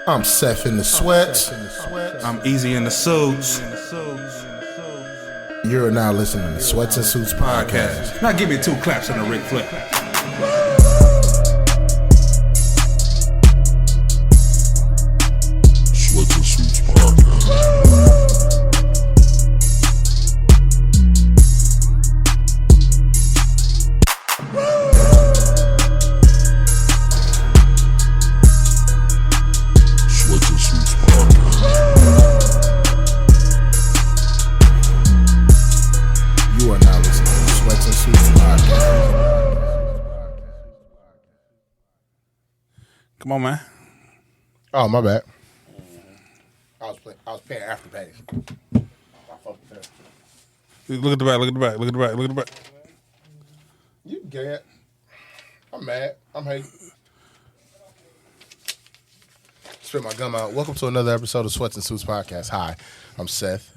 I'm Seth in the sweats. I'm Easy in the suits. You're now listening to the Sweats and Suits podcast. Now give me 2 claps and a Ric Flair. Sweats and Suits podcast. Come on, man. Oh, my bad. I was paying Afterpay. Look at the back, look at the back, look at the back, look at the back. You get. I'm mad. I'm hating. Spit my gum out. Welcome to another episode of Sweats and Suits podcast. Hi, I'm Seth.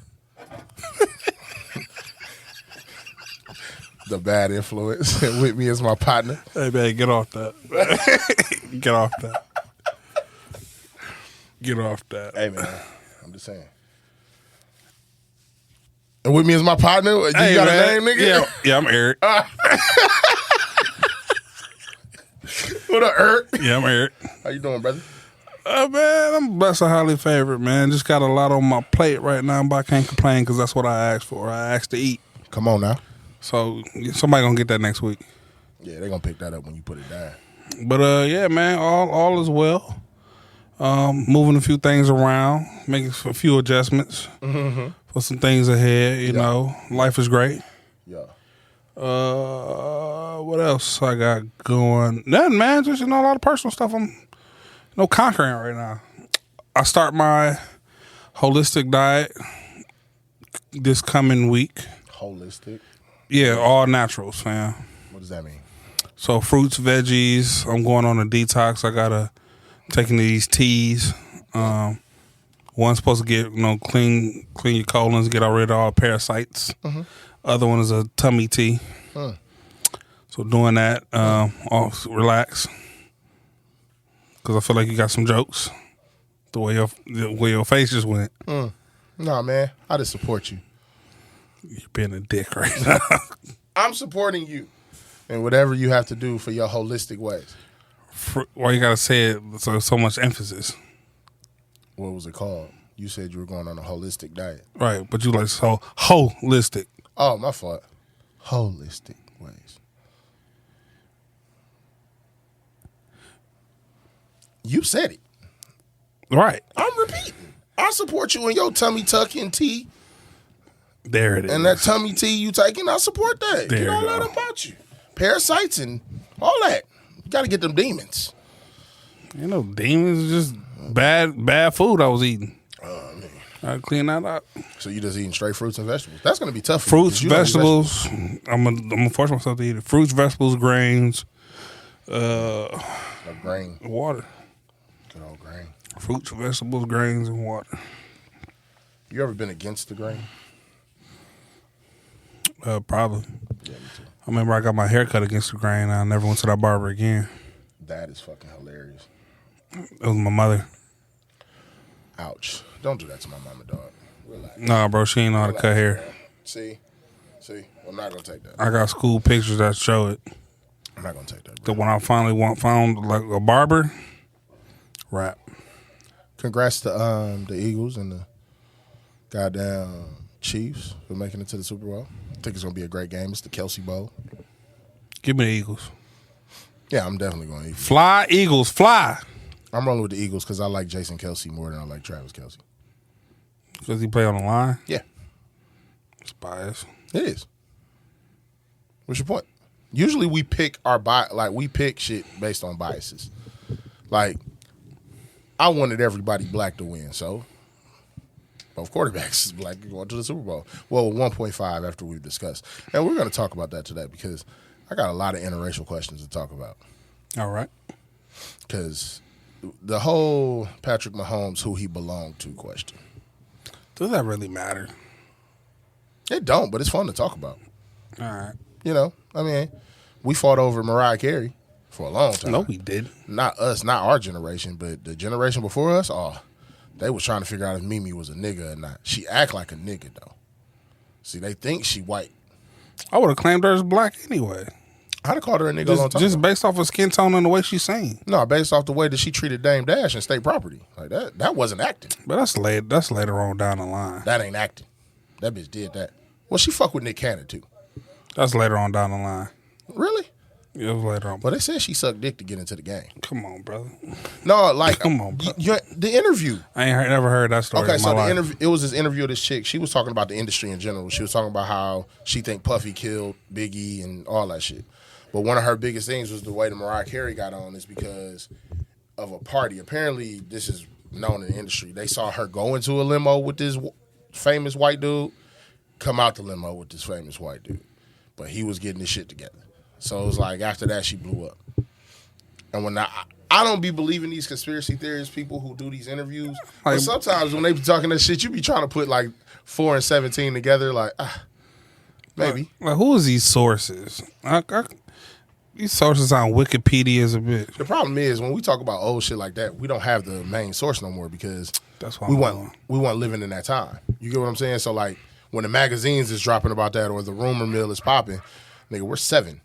The bad influence. And with me is my partner. Hey, man, get off that. Get off that. Get off that. Hey, man, I'm just saying. And with me is my partner. You hey, got man. a name, nigga? Yeah, I'm Eric. What up, Eric? Yeah, I'm Eric. How you doing, brother? Man, I'm blessed and highly favored, man. Just got a lot on my plate right now, but I can't complain because that's what I asked for. I asked to eat. Come on now. So somebody gonna get that next week. Yeah, they're gonna pick that up when you put it down. But yeah, man, all is well. Moving a few things around, making a few adjustments for some things ahead. You know, life is great. Yeah. What else I got going? Nothing, man. Just a lot of personal stuff I'm conquering right now. I start my holistic diet this coming week. Holistic? Yeah, all naturals, fam. What does that mean? So fruits, veggies. I'm going on a detox. I gotta taking these teas. One's supposed to get clean your colons, get rid of all parasites. Other one is a tummy tea. So doing that, relax, because I feel like you got some jokes. The way your face just went. Nah, man, I just support you. You're being a dick right now. I'm supporting you and whatever you have to do for your holistic ways. Why you gotta say it so much emphasis? What was it called? You said you were going on a holistic diet. Right, but you like so holistic. Oh, my fault. Holistic ways. You said it. Right. I'm repeating. I support you in your tummy tucking tea. There it is. And that tummy tea you taking, I support that. There Get all that about you. Parasites and all that. You got to get them demons. Demons, just bad food I was eating. I clean that up. So you just eating straight fruits and vegetables? That's going to be tough for fruits, you. Vegetables. I'm gonna force myself to eat it. Fruits, vegetables, grains. Grain. Water. Good old grain. Fruits, vegetables, grains, and water. You ever been against the grain? Probably. Yeah, me too. I remember I got my hair cut against the grain. I never went to that barber again. That is fucking hilarious. It was my mother. Ouch. Don't do that to my mama, dog. Relax. Nah, bro, she ain't know how to cut hair. Man. See? I'm not going to take that. I got school pictures that show it. I'm not going to take that, That bro. when I finally found like a barber, rap. Congrats to the Eagles and the goddamn Chiefs for making it to the Super Bowl. I think it's going to be a great game. It's the Kelsey Bowl. Give me the Eagles. Yeah, I'm definitely going to Eagles. Fly, Eagles, fly. I'm rolling with the Eagles because I like Jason Kelsey more than I like Travis Kelsey. Does he play on the line? Yeah. It's biased. It is. What's your point? Usually we pick we pick shit based on biases. Like, I wanted everybody black to win, so both quarterbacks is black going to the Super Bowl. Well, 1.5 after we've discussed. And we're going to talk about that today because I got a lot of interracial questions to talk about. All right. Because the whole Patrick Mahomes, who he belonged to question. Does that really matter? It don't, but it's fun to talk about. All right. We fought over Mariah Carey for a long time. No, we didn't. Not us, not our generation, but the generation before us. Oh, they was trying to figure out if Mimi was a nigga or not. She act like a nigga though. See, they think she white. I would have claimed her as black anyway. I'd have called her a nigga a long time Just ago. based off of skin tone and the way she sang. No, based off the way that she treated Dame Dash in state property. Like that wasn't acting. But that's later on down the line. That ain't acting. That bitch did that. Well, she fucked with Nick Cannon too. That's later on down the line. Really? Yeah, it was later on. Well, they said she sucked dick to get into the game. Come on, brother. No, like Come on, bro. the interview. Never heard that story. Okay, in so my the life. interview. It was this interview of this chick. She was talking about the industry in general. She was talking about how she think Puffy killed Biggie and all that shit. But one of her biggest things was the way that Mariah Carey got on is because of a party. Apparently, this is known in the industry. They saw her go into a limo with this famous white dude, come out the limo with this famous white dude. But he was getting his shit together. So it was like after that, she blew up. And when I don't be believing these conspiracy theorists, people who do these interviews. But sometimes when they be talking that shit, you be trying to put like 4 and 17 together. Like, maybe. Like, who is these sources? These sources on Wikipedia is a bit. The problem is when we talk about old shit like that, we don't have the main source no more because That's why we weren't living in that time. You get what I'm saying? So like when the magazines is dropping about that or the rumor mill is popping, nigga, we're 7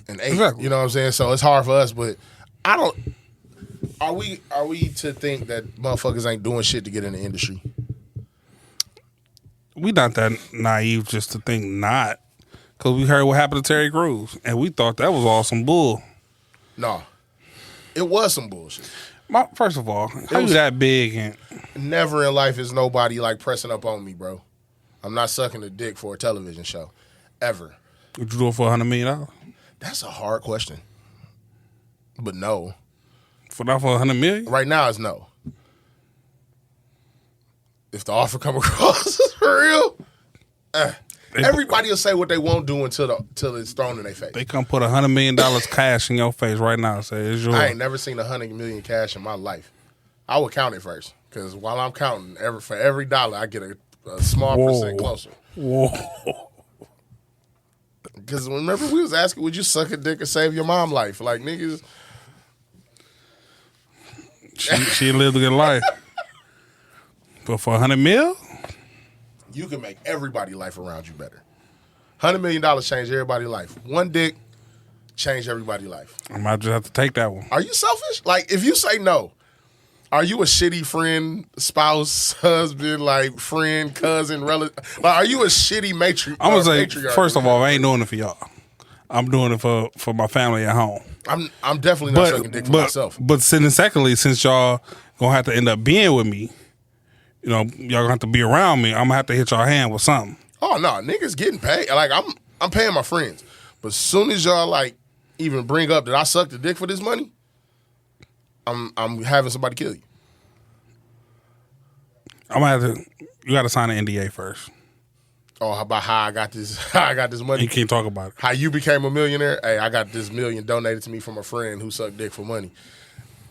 and 8. Exactly. You know what I'm saying? So it's hard for us, but I don't. Are we to think that motherfuckers ain't doing shit to get in the industry? We not that naive just to think not. Because we heard what happened to Terry Crews, and we thought that was all some bull. No. It was some bullshit. First of all, how you that big? And Never in life is nobody like pressing up on me, bro. I'm not sucking a dick for a television show. Ever. would you do it for $100 million? That's a hard question. But no. Not for $100 million? Right now it's no. If the offer come across is for real, everybody will say what they won't do until it's thrown in their face. They come put $100 million cash in your face right now and say it's yours. I ain't never seen $100 million cash in my life. I would count it first because while I'm counting, for every dollar I get a small percent closer. Whoa. Because remember we was asking, would you suck a dick or save your mom life? Like niggas. She lived a good life. But for $100 million? You can make everybody's life around you better. $100 million change everybody's life. One dick change everybody's life. I might just have to take that one. Are you selfish? Like, if you say no, are you a shitty friend, spouse, husband, like friend, cousin, relative? Like, are you a shitty matriarch? I'm going to say, first of all, I ain't doing it for y'all. I'm doing it for my family at home. I'm definitely not sucking dick for myself. But secondly, since y'all going to have to end up being with me, you know, y'all gonna have to be around me. I'm gonna have to hit y'all hand with something. Oh no, niggas getting paid. Like I'm paying my friends. But as soon as y'all like even bring up that I sucked the dick for this money, I'm having somebody kill you. I'm gonna have to. You got to sign an NDA first. Oh, how about how I got this money? You can't talk about it. How you became a millionaire? Hey, I got this $1 million donated to me from a friend who sucked dick for money.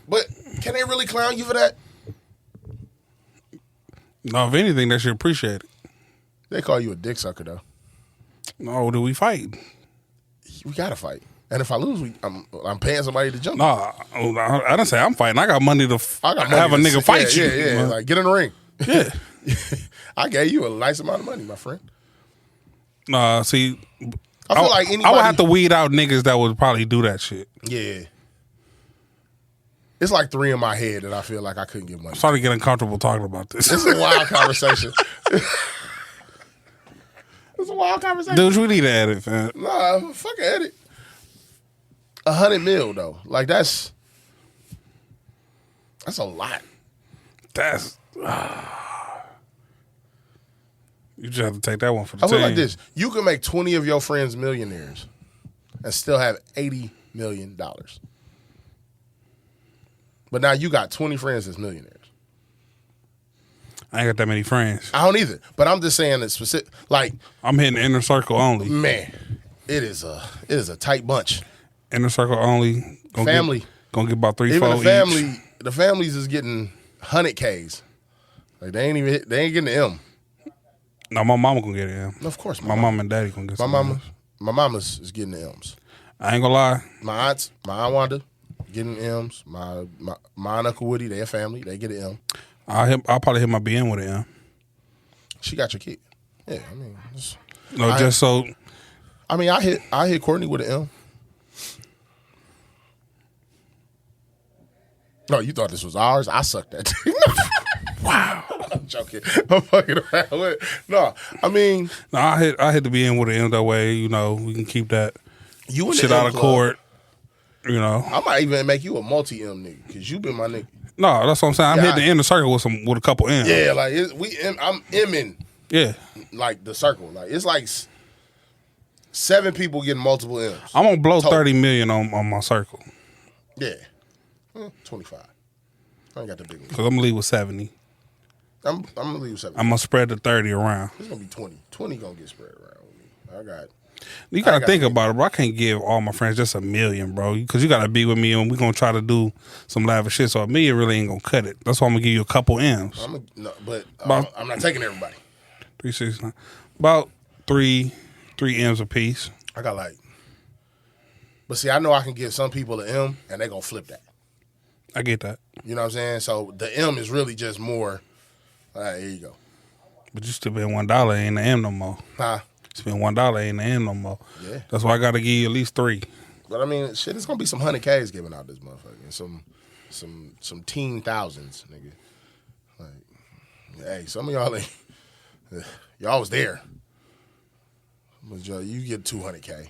But can they really clown you for that? No, if anything, they should appreciate it. They call you a dick sucker though. No, do we fight? We gotta fight. And if I lose, I'm paying somebody to jump. No, I didn't say I'm fighting. I got money to have a nigga fight you. Yeah. Like get in the ring. Yeah. I gave you a nice amount of money, my friend. See, I feel like anybody. I would have to weed out niggas that would probably do that shit. Yeah. It's like 3 in my head that I feel like I couldn't get money. I'm starting to get uncomfortable talking about this. It's a wild conversation. It's a wild conversation. Dude, we need to edit, man. Nah, fuck edit. $100 million though. Like that's a lot. That's you just have to take that one for the I feel team. like this. You can make 20 of your friends millionaires and still have $80 million. But now you got 20 friends that's millionaires. I ain't got that many friends. I don't either. But I'm just saying that specific. Like I'm hitting inner circle only. man, it is a tight bunch. Inner circle only. Family Gonna get about 3-4 even the each. family. The families is getting 100Ks. Like they ain't getting the M. No, my mama gonna get it. Yeah. Of course, My mom and daddy gonna get my some mama. M's. My mama's is getting the M's. I ain't gonna lie. My aunt Wanda, getting M's. My aunt Uncle Woody, they're family. They get an M. I'll probably hit my BM with an M. She got your kid. Yeah, I mean, I hit Courtney with an M. No, you thought this was ours? I sucked that. Wow. I'm joking. I'm fucking around with it. No, I mean. No, I hit the BM with an M. That way, we can keep that you shit out of court. I might even make you a multi-M nigga because you been my nigga. No, that's what I'm saying. I'm hitting the inner circle with a couple M's. Yeah, like I'm M'ing. Yeah. Like the circle. Like it's like 7 people getting multiple M's. I'm gonna blow 30 million on my circle. Yeah. 25. I ain't got the big one. Because I'm gonna leave with 70. I'm gonna leave with 70. I'm gonna spread the 30 around. It's gonna be 20. 20 gonna get spread around with me. You gotta think about it, bro. I can't give all my friends just $1 million, bro. Because you gotta be with me and we're gonna try to do some lavish shit. So $1 million really ain't gonna cut it. That's why I'm gonna give you a couple M's. I'm not taking everybody. 369. About three M's a piece. I got but see, I know I can give some people an M and they gonna flip that. I get that. You know what I'm saying? So the M is really just more. Here you go. But you spend $1 ain't the M no more. Huh? Spend $1 ain't the M no more. Yeah. That's why I gotta give you at least 3. But I mean, shit, it's gonna be some 100Ks giving out this motherfucker, and some teen thousands, nigga. Like, hey, some of y'all ain't. Y'all was there, but you get 200K.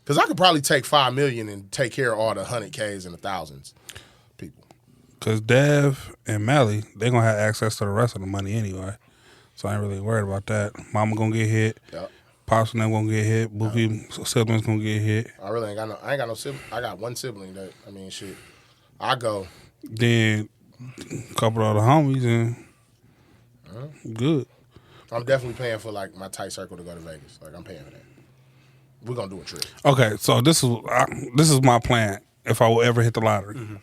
Because I could probably take $5 million and take care of all the 100Ks and the thousands people. Because Dev and Melly, they going to have access to the rest of the money anyway. So I ain't really worried about that. Mama going to get hit. Yep. Pops and them going to get hit. Bookie siblings going to get hit. I really ain't got no sibling. I got one sibling that, shit. I go. Then a couple of the homies and good. I'm definitely paying for, my tight circle to go to Vegas. I'm paying for that. We're going to do a trip. Okay, so this is my plan if I will ever hit the lottery. Mm-hmm.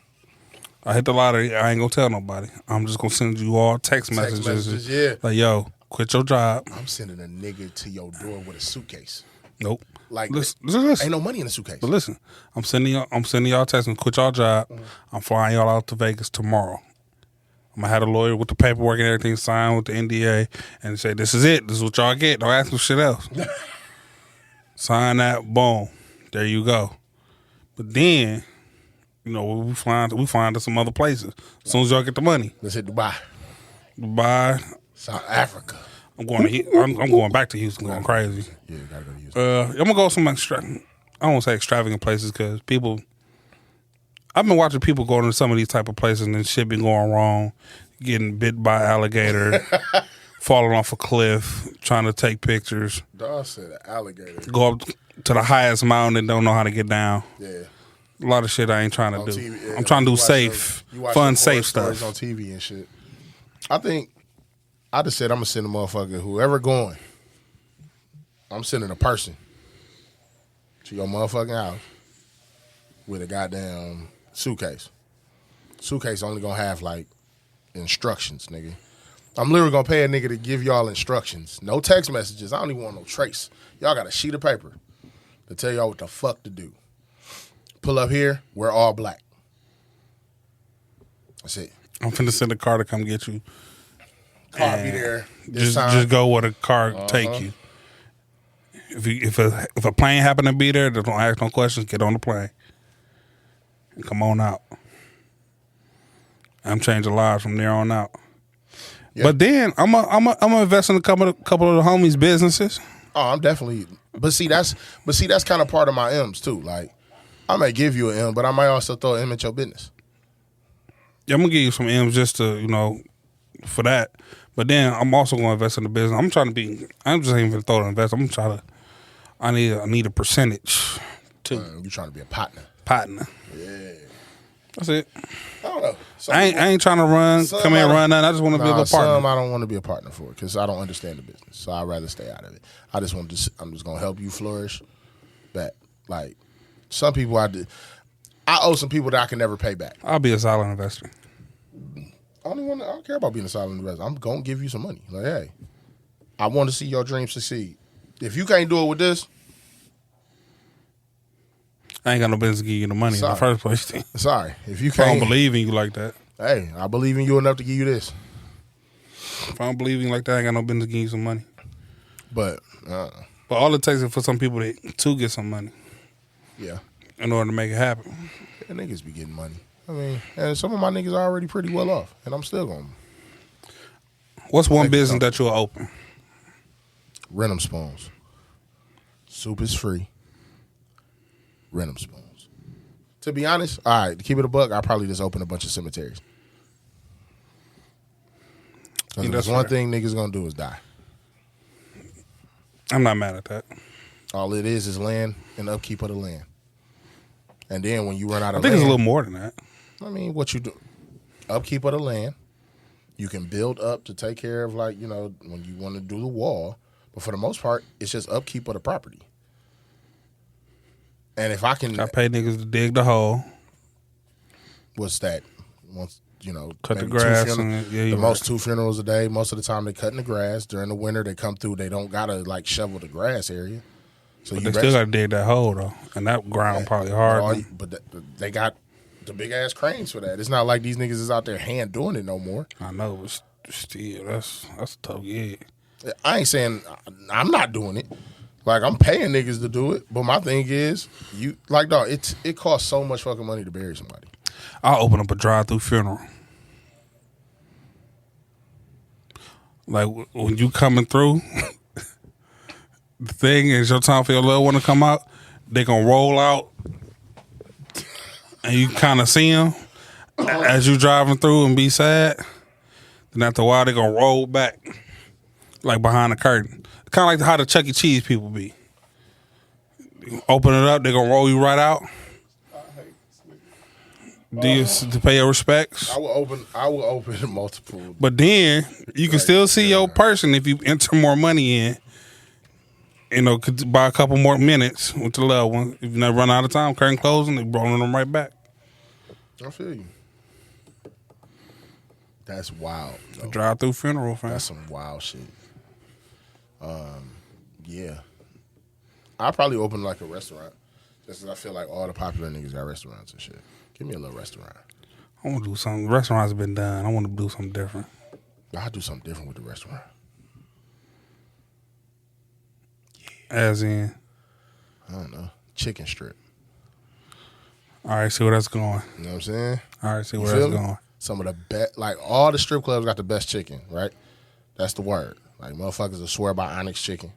I hit the lottery, I ain't going to tell nobody. I'm just going to send you all text messages. Yeah. Like, yo, quit your job. I'm sending a nigga to your door with a suitcase. Nope. Listen. Ain't no money in the suitcase. But listen, I'm sending y'all text and quit y'all job. Mm-hmm. I'm flying y'all out to Vegas tomorrow. I'm going to have a lawyer with the paperwork and everything signed with the NDA and say, this is it. This is what y'all get. Don't ask me shit else. Sign that, boom. There you go. But then, we flying to some other places. As soon as y'all get the money. Let's hit Dubai. South Africa. I'm going back to Houston, going crazy. Yeah, you gotta go to Houston. I'm gonna go some I don't want to say extravagant places because I've been watching people go to some of these type of places and shit been going wrong, getting bit by alligator. Falling off a cliff, trying to take pictures. Dawg said an alligator. Go up to the highest mountain and don't know how to get down. Yeah. A lot of shit I ain't trying to do. TV, yeah. I'm trying to do safe, fun, safe stuff. On TV and shit. I think, I just said I'm going to send a motherfucker, whoever going, I'm sending a person to your motherfucking house with a goddamn suitcase. Suitcase only going to have, instructions, nigga. I'm literally going to pay a nigga to give y'all instructions. No text messages. I don't even want no trace. Y'all got a sheet of paper to tell y'all what the fuck to do. Pull up here. We're all black. That's it. I'm finna send a car to come get you. Car be there. Just go where the car take you. If a plane happen to be there, don't ask no questions. Get on the plane and come on out. I'm changing lives from there on out. Yep. But then I'm gonna invest in a couple of the homies' businesses. Oh, I'm definitely. But see, that's kind of part of my M's too. I may give you an M, but I might also throw an M at your business. Yeah, I'm gonna give you some M's just to for that. But then I'm also gonna invest in the business. I'm just ain't gonna throw the invest. I'm trying to. I need a percentage too. You trying to be a partner? Partner. Yeah. That's it. I don't know. I ain't trying to run nothing. I just want to be a partner. Some I don't want to be a partner for because I don't understand the business. So I'd rather stay out of it. I'm just going to help you flourish. But some people I owe some people that I can never pay back. I'll be a solid investor. I don't care about being a solid investor. I'm going to give you some money. Hey, I want to see your dream succeed. If you can't do it with this, I ain't got no business giving you the money in the first place. Sorry. If you If I can't don't believe in you like that. Hey, I believe in you enough to give you this. If I don't believe in you like that, I ain't got no business giving you some money. But all it takes is for some people to get some money. Yeah. In order to make it happen. Yeah, niggas be getting money. I mean, and some of my niggas are already pretty well off, and I'm still going. What's one business that you'll open? Rent 'em spoons. Soup is free. Rent 'em spoons. To be honest, all right, to keep it a buck, I'll probably just open a bunch of cemeteries. Because there's one thing niggas gonna do is die. I'm not mad at that. All it is land and upkeep of the land. And then when you run out of I think land, it's a little more than that. I mean, what you do, upkeep of the land. You can build up to take care of, like, you know, when you want to do the wall. But for the most part, it's just upkeep of the property. And if I can... I pay niggas to dig the hole. What's that? Once, you know... Cut the grass. Most 2 funerals a day. Most of the time, they cutting the grass. During the winter, they come through. They don't got to, like, shovel the grass area. So but they still got to dig that hole, though. And that ground probably hard. But they got the big-ass cranes for that. It's not like these niggas is out there hand doing it no more. I know, but still, that's a tough gig. I ain't saying I'm not doing it. Like, I'm paying niggas to do it. But my thing is, dog, it costs so much fucking money to bury somebody. I'll open up a drive-through funeral. Like, when you coming through, the thing is your time for your loved one to come out, they gonna roll out, and you kind of see them as you driving through and be sad. Then after a while, they gonna roll back, like behind the curtain. Kind of like how the Chuck E. Cheese people be. Open it up, they gonna roll you right out. Do you to pay your respects? I will open multiple. But then you can still see your person if you enter more money in. You know, could buy a couple more minutes with the loved one. If you never run out of time, curtain closing, they rolling them right back. I feel you. That's wild. Drive-through funeral, fam. That's some wild shit. Yeah. I'll probably open like a restaurant. Just because I feel like all the popular niggas got restaurants and shit. Give me a little restaurant. I want to do something. Restaurants have been done. I want to do something different. I'll do something different with the restaurant. As in? I don't know. Chicken strip. All right, see where that's going. You know what I'm saying? All right, see where that's going. Some of the best, like all the strip clubs got the best chicken, right? That's the word. Like motherfuckers will swear by Onyx chicken.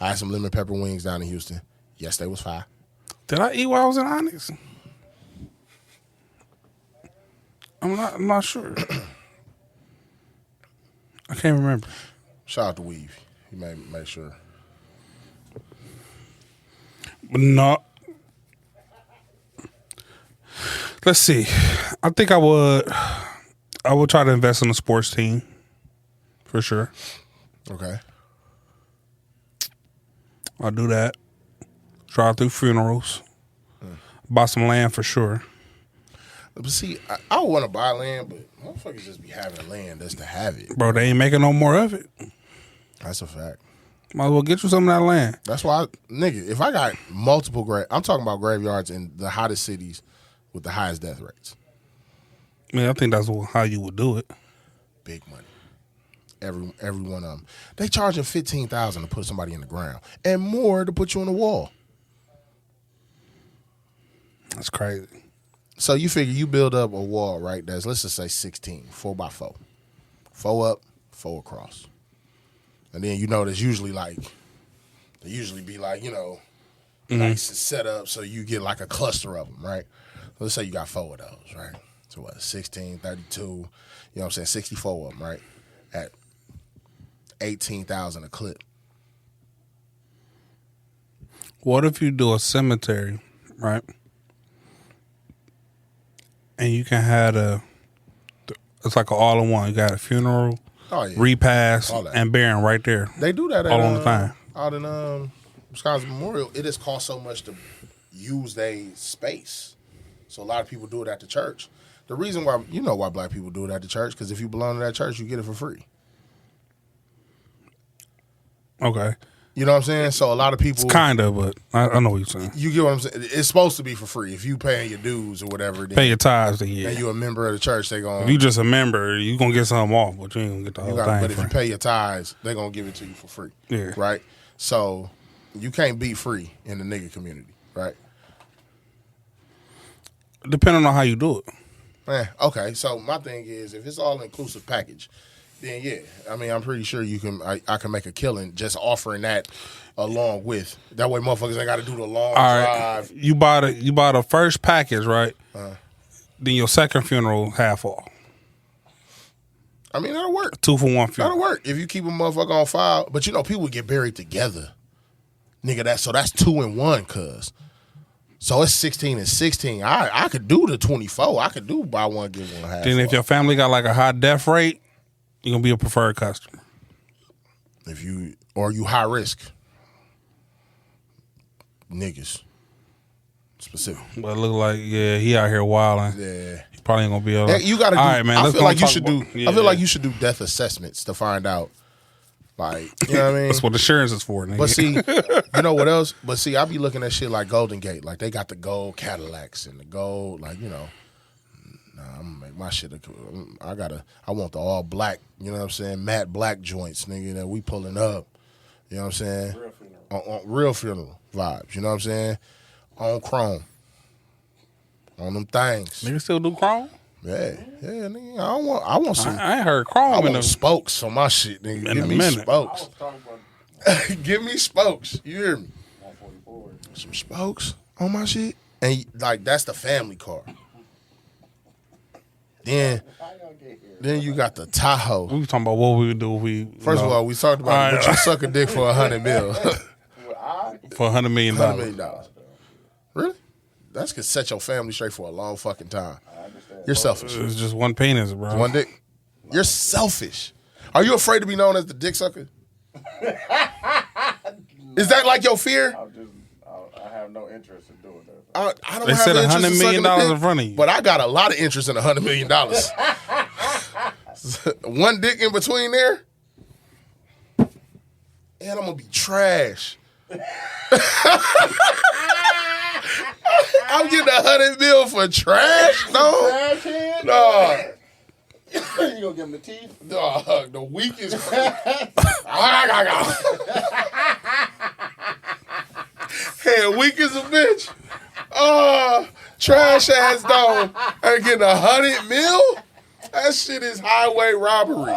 I had some lemon pepper wings down in Houston. Yes, they was fire. Did I eat while I was in Onyx? I'm not sure. I can't remember. Shout out to Weave. He made sure. But no. Let's see. I think I would try to invest in a sports team. For sure. Okay. I'll do that. Drive through funerals. Buy some land for sure. But see, I would want to buy land, but motherfuckers just be having land just to have it. Bro, they ain't making no more of it. That's a fact. Might as well get you some of that land. That's why, nigga, if I got multiple I'm talking about graveyards in the hottest cities with the highest death rates. I mean, I think that's how you would do it. Big money. Every one of them. They charging $15,000 to put somebody in the ground and more to put you on the wall. That's crazy. So you figure you build up a wall, right? That's, let's just say 16, 4x4. 4 up, 4 across. And then, you know, there's usually like, they usually be like, you know, nice set up so you get like a cluster of them, right? Let's say you got 4 of those, right? So what, 16, 32, you know what I'm saying, 64 of them, right? At 18,000 a clip. What if you do a cemetery, right? And you can have it's like an all-in-one. You got a funeral, repast, and burying right there. They do that all on the time. Out in Wisconsin Memorial. It just costs so much to use their space. So a lot of people do it at the church. The reason why, you know why black people do it at the church, because if you belong to that church, you get it for free. Okay. You know what I'm saying? So a lot of people Kind of, but I know what you're saying. You get what I'm saying? It's supposed to be for free. If you paying your dues or whatever, then, Pay your tithes, then and you a member of the church, they gonna If you just a member, you gonna get something off, but you ain't gonna get the whole thing. but if you pay your tithes, they gonna give it to you for free. Yeah. Right? So you can't be free in the nigga community, right? Depending on how you do it. Okay. So my thing is, if it's all inclusive package, then yeah. I mean, I'm pretty sure you can. I can make a killing just offering that along with. That way, motherfuckers ain't got to do the long drive. You bought a first package, right? Then your second funeral half off. I mean, that'll work. 2 for 1 funeral. That'll work if you keep a motherfucker on file. But you know, people get buried together, nigga. That's 2 in 1, cuz. So it's 16 and 16. I could do the 24. I could do buy one get one half. Then if your family got like a high death rate, you're gonna be a preferred customer. If you high risk niggas specific. But it look like he out here wilding. Yeah. He probably ain't gonna be able to. You gotta do, all right, man. I feel like you should do Yeah. I feel like you should do death assessments to find out. Like, you know what I mean? That's what insurance is for, nigga. But see, you know what else? But see, I be looking at shit like Golden Gate. Like, they got the gold Cadillacs and the gold, like, you know. Nah, I'm gonna make my shit. I want the all black, you know what I'm saying? Matte black joints, nigga, that we pulling up. You know what I'm saying? Real funeral. On real funeral vibes, you know what I'm saying? On chrome. On them things. Nigga still do chrome? Yeah, nigga. I want some. I ain't heard chrome I in want the spokes on my shit, nigga. in Give a me minute. spokes. I was talking about Give me spokes. You hear me? 144. Some spokes on my shit, and like that's the family car. Then you got the Tahoe. We was talking about what we would do if we First of all, we talked about All right. would you suck a dick for $100 million. for $100 million. $100 million. Really? That's gonna set your family straight for a long fucking time. I understand. You're selfish. It's just one penis, bro. One dick. You're selfish. Are you afraid to be known as the dick sucker? Is that like your fear? I have no interest in doing that. I don't They have said an interest $100 in million sucking a dick, in front of you. but I got a lot of interest in $100 million. One dick in between there, and I'm gonna be trash. I'm getting $100 million for trash, no, Trash head? no. You gonna give him the teeth? Dog, the weakest. Head weak as a bitch. Trash ass dog. And getting $100 million? That shit is highway robbery.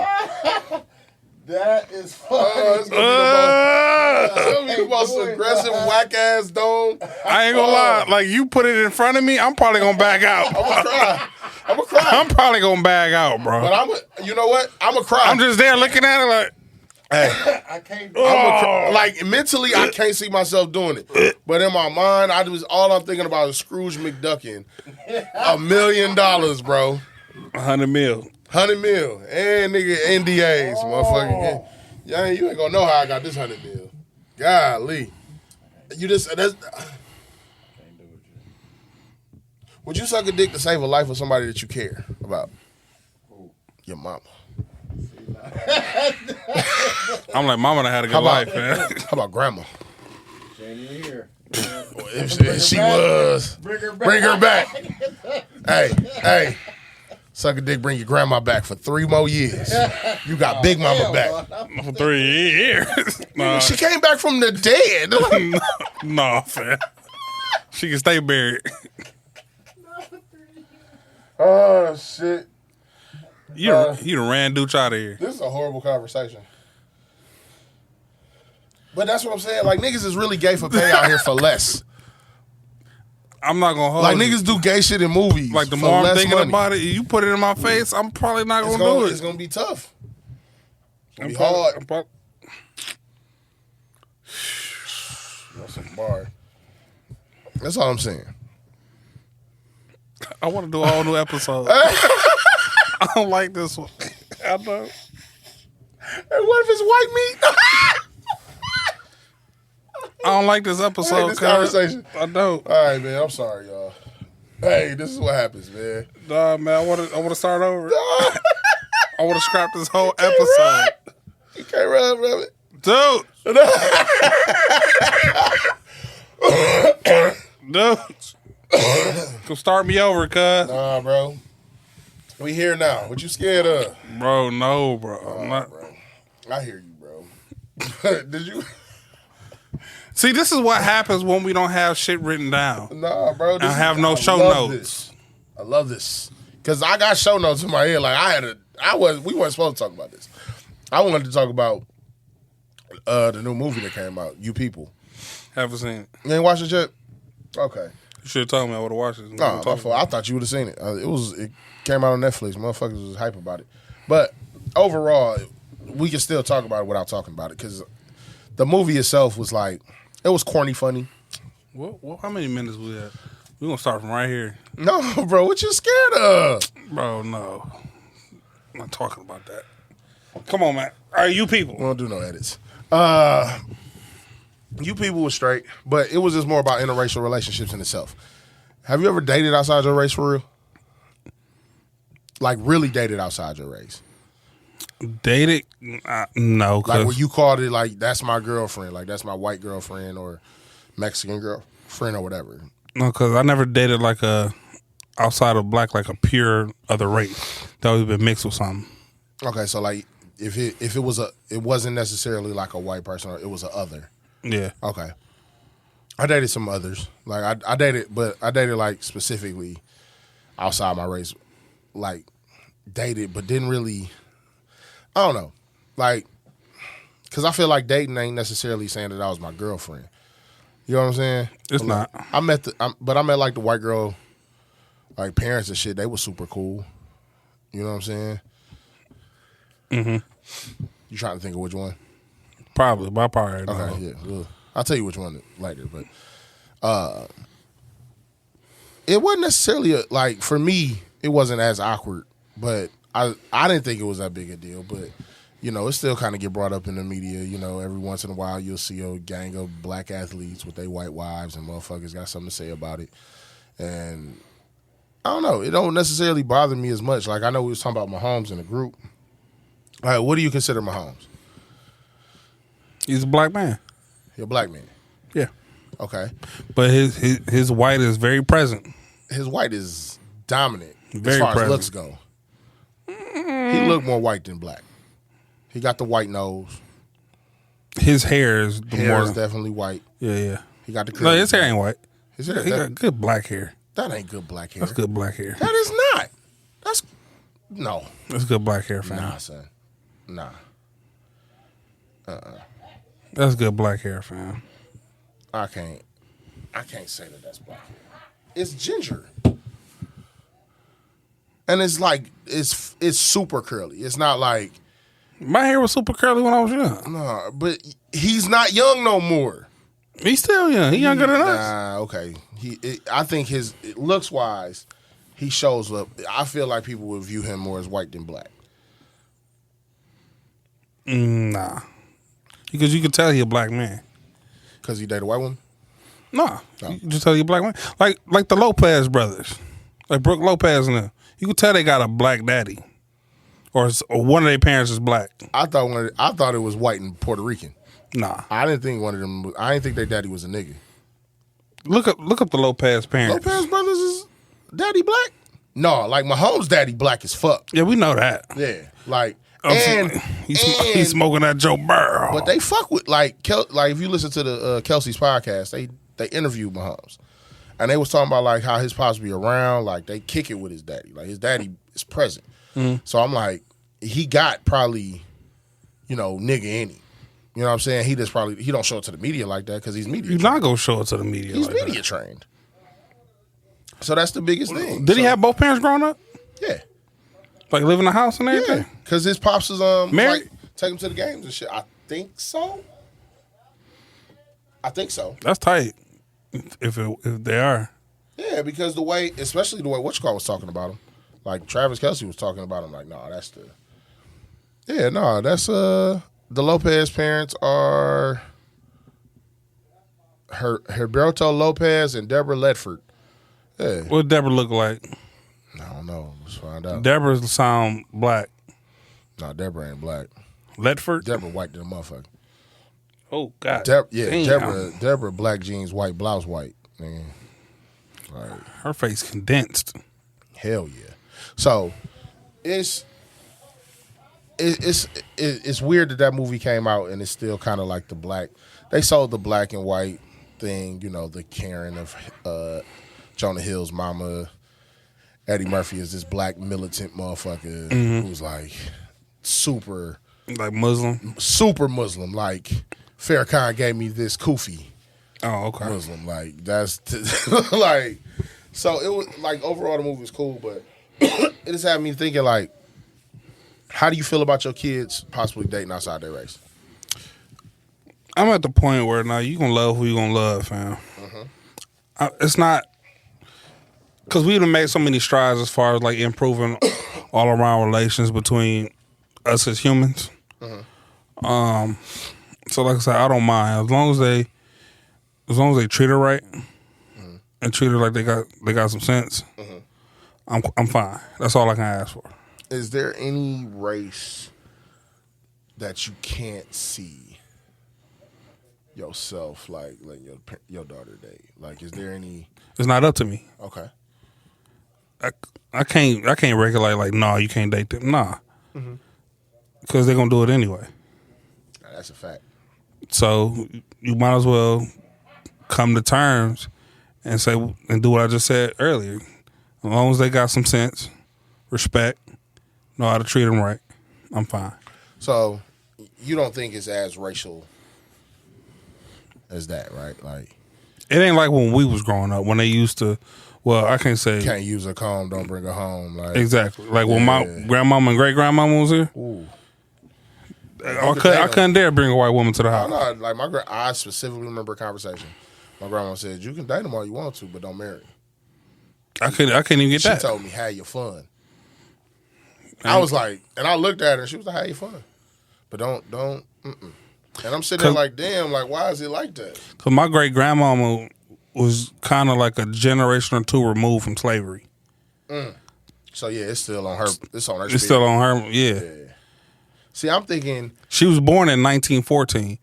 That is It's fucking. gonna be the most aggressive whack ass dog. I ain't gonna lie. Like, you put it in front of me, I'm probably gonna back out. I'm gonna cry. I'm probably gonna back out, bro. But you know what? I'm gonna cry. I'm just there looking at it like, hey. I can't. Like mentally, I can't see myself doing it, but in my mind, all I'm thinking about is Scrooge McDuckin, $1 million, bro, 100 mil. $100 million, and nigga NDAs, motherfucker. Yeah, you ain't gonna know how I got this $100 million. Golly, that's. Can't do it, Jay. Would you suck a dick to save a life of somebody that you care about? Your mama. I'm like, mama done had a good life, man. How about grandma? She ain't even here. If she was, Bring her back. bring her back. Hey, suck a dick, bring your grandma back for 3 more years. You got Big Mama back. For 3 years. Nah, She came back from the dead. nah, fam. She can stay buried. Oh, shit. You done ran Dooch out of here. This is a horrible conversation. But that's what I'm saying. Like, niggas is really gay for pay out here for less. I'm not gonna hold Like, you. niggas do gay shit in movies. Like, the for more I'm less thinking money. about it, you put it in my face, I'm probably not It's gonna do it. It's gonna be tough. It's gonna be probably- hard. I'm probably- That's a bar. That's all I'm saying. I want to do a whole new episode. I don't like this one. I know. Hey, what if it's white meat? I don't like this episode. this cuz. conversation. I know. All right, man. I'm sorry, y'all. Hey, this is what happens, man. Nah, man. I want to start over. I want to scrap this whole episode. You can't rub it. Dude. Dude. Come start me over, cuz. Nah, bro. We here now. What you scared of? Bro, no, bro. I'm not. Bro. I hear you, bro. Did you? See, this is what happens when we don't have shit written down. Nah, bro. I have no show love notes. This. I love this. Because I got show notes in my head. Like, we weren't supposed to talk about this. I wanted to talk about the new movie that came out, You People. Haven't seen it. You ain't watched it yet? Okay. You should have told me I would have watched it. No, my fault. I thought you would have seen it. It came out on Netflix. Motherfuckers was hype about it. But overall, we can still talk about it without talking about it because the movie itself was like, it was corny funny. Well, how many minutes we have? We're going to start from right here. No, bro. What you scared of? Bro, no. I'm not talking about that. Come on, man. All right, You People. We don't do no edits. You People was straight, but it was just more about interracial relationships in itself. Have you ever dated outside your race for real? Like really dated outside your race? Dated? No. Like where you called it like, that's my girlfriend, like that's my white girlfriend or Mexican girlfriend or whatever. No, because I never dated like outside of black, like a pure other race. That always been mixed with something. Okay, so like if it wasn't necessarily like a white person, or it was a other. Yeah. Okay. I dated some others. Like I dated like specifically outside my race. Like dated, but didn't really. I don't know. Like, because I feel like dating ain't necessarily saying that I was my girlfriend. You know what I'm saying? It's like, not. I met like the white girl, like parents and shit. They were super cool. You know what I'm saying? Mm-hmm. You trying to think of which one? Probably, but I probably already know. Okay, yeah. Well, I'll tell you which one later. But it wasn't necessarily like for me. It wasn't as awkward, but I didn't think it was that big a deal. But you know, it still kind of get brought up in the media. You know, every once in a while you'll see a gang of black athletes with their white wives, and motherfuckers got something to say about it. And I don't know. It don't necessarily bother me as much. Like I know we was talking about Mahomes in the group. All right, what do you consider Mahomes? He's a black man. You're a black man. Yeah. Okay. But his white is very present. His white is dominant Very as far present. as looks go. He look more white than black. He got the white nose. His hair is the Hair more. is definitely white. Yeah. He got the No, curly. his hair ain't white. His hair, He got good black hair. that ain't good black hair. That's good black hair. That is not. That's no. That's good black hair, fam. Nah, son. Nah. That's good black hair, fam. I can't say that that's black hair. It's ginger. And it's like it's super curly. It's not like My hair was super curly when I was young. nah, but he's not young no more. He's still young. He younger than us. Nah, okay. I think his looks wise, he shows up. I feel like people would view him more as white than black. Nah. Because you can tell he a black man. Cause he dated a white woman. Nah. No. You can just tell he a black man. Like the Lopez brothers. Like Brooke Lopez and them. You can tell they got a black daddy. Or one of their parents is black. I thought it was white and Puerto Rican. Nah. I didn't think one of them. I didn't think their daddy was a nigga. Look up the Lopez parents. Lopez brothers is daddy black? No, like Mahomes' daddy black as fuck. Yeah, we know that. Yeah, like He's smoking that Joe Burrow. But they fuck with like if you listen to the Kelsey's podcast, they interviewed Mahomes, and they was talking about like how his pops be around, like they kick it with his daddy, like his daddy is present. So I'm like, he got probably, nigga in him. You know what I'm saying? He don't show it to the media like that because he's media. You're not gonna show it to the media. He's like media trained. So that's the biggest thing. Did he have both parents growing up? Yeah. Like live in a house and everything? Yeah. Because his pops is married? like, take him to the games and shit. I think so. That's tight. If they are. Yeah, because especially the way Whatchcall was talking about him. Like Travis Kelce was talking about him. Like, that's the Lopez parents are Herberto Lopez and Deborah Ledford. Yeah. What Deborah look like? I don't know. Let's find out. Deborah sound black. No, Deborah ain't black. Ledford? Deborah white than a motherfucker. Oh God. Yeah, Deborah, black jeans, white blouse, white. Man. Like, Her face condensed. hell yeah. So it's weird that movie came out and it's still kind of like the black. They sold the black and white thing, you know, the Karen of Jonah Hill's mama. Eddie Murphy is this black militant motherfucker who's like super Muslim. Like Farrakhan gave me this kufi. Oh, okay. Muslim, like that's like. So it was like overall the movie was cool, but it just had me thinking like, how do you feel about your kids possibly dating outside their race? I'm at the point where now you gonna love who you gonna love, fam. It's not because we done made so many strides as far as like improving all around relations between us as humans. So like I said, I don't mind as long as they treat her right and treat her like they got some sense. I'm fine. That's all I can ask for. Is there any race that you can't see yourself like your daughter date? Like, is there any? It's not up to me. Okay. I can't regulate like, no, you can't date them. Nah, because they're gonna do it anyway. That's a fact. So you might as well come to terms and say and do what I just said earlier. As long as they got some sense, respect, know how to treat them right, I'm fine. So you don't think it's as racial as that, right? Like, it ain't like when we was growing up when they used to. Well, I can't say can't use a comb, don't bring her home. Like, exactly. Like when my grandmama and great grandmama was here. Ooh. I couldn't dare bring a white woman to the house. No, like I specifically remember a conversation. My grandma said, "You can date them all you want to, but don't marry." I couldn't even get that. She told me, "Have your fun." I was like, and I looked at her, and she was like, "Have your fun, but don't." And I'm sitting there like, "Damn, like why is it like that?" Because my great grandmama was kind of like a generation or two removed from slavery. So yeah, it's still on her. It's on her. It's still on her. Yeah. See, I'm thinking she was born in 1914,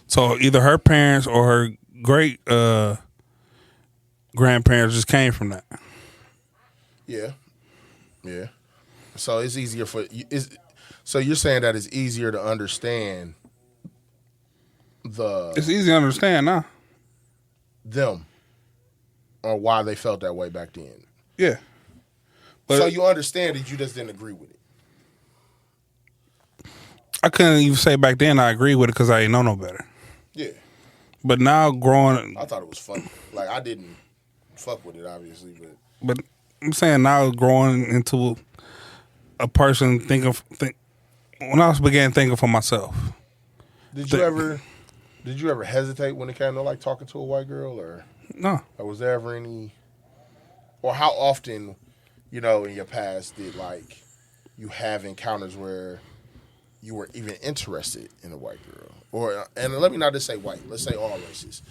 so either her parents or her great grandparents just came from that. Yeah. So it's easier for you. So you're saying that it's easier to understand It's easy to understand now. Them, or why they felt that way back then. Yeah. But so you understand it, you just didn't agree with it. I couldn't even say back then I agree with it because I ain't know no better. Yeah. But now growing, I thought it was funny. Like I didn't fuck with it, obviously, but I'm saying now growing into a person when I began thinking for myself. Did you ever hesitate when it came to like talking to a white girl, or no? Or was there ever any, or how often, in your past did like you have encounters where you were even interested in a white girl, and let me not just say white, let's say all races.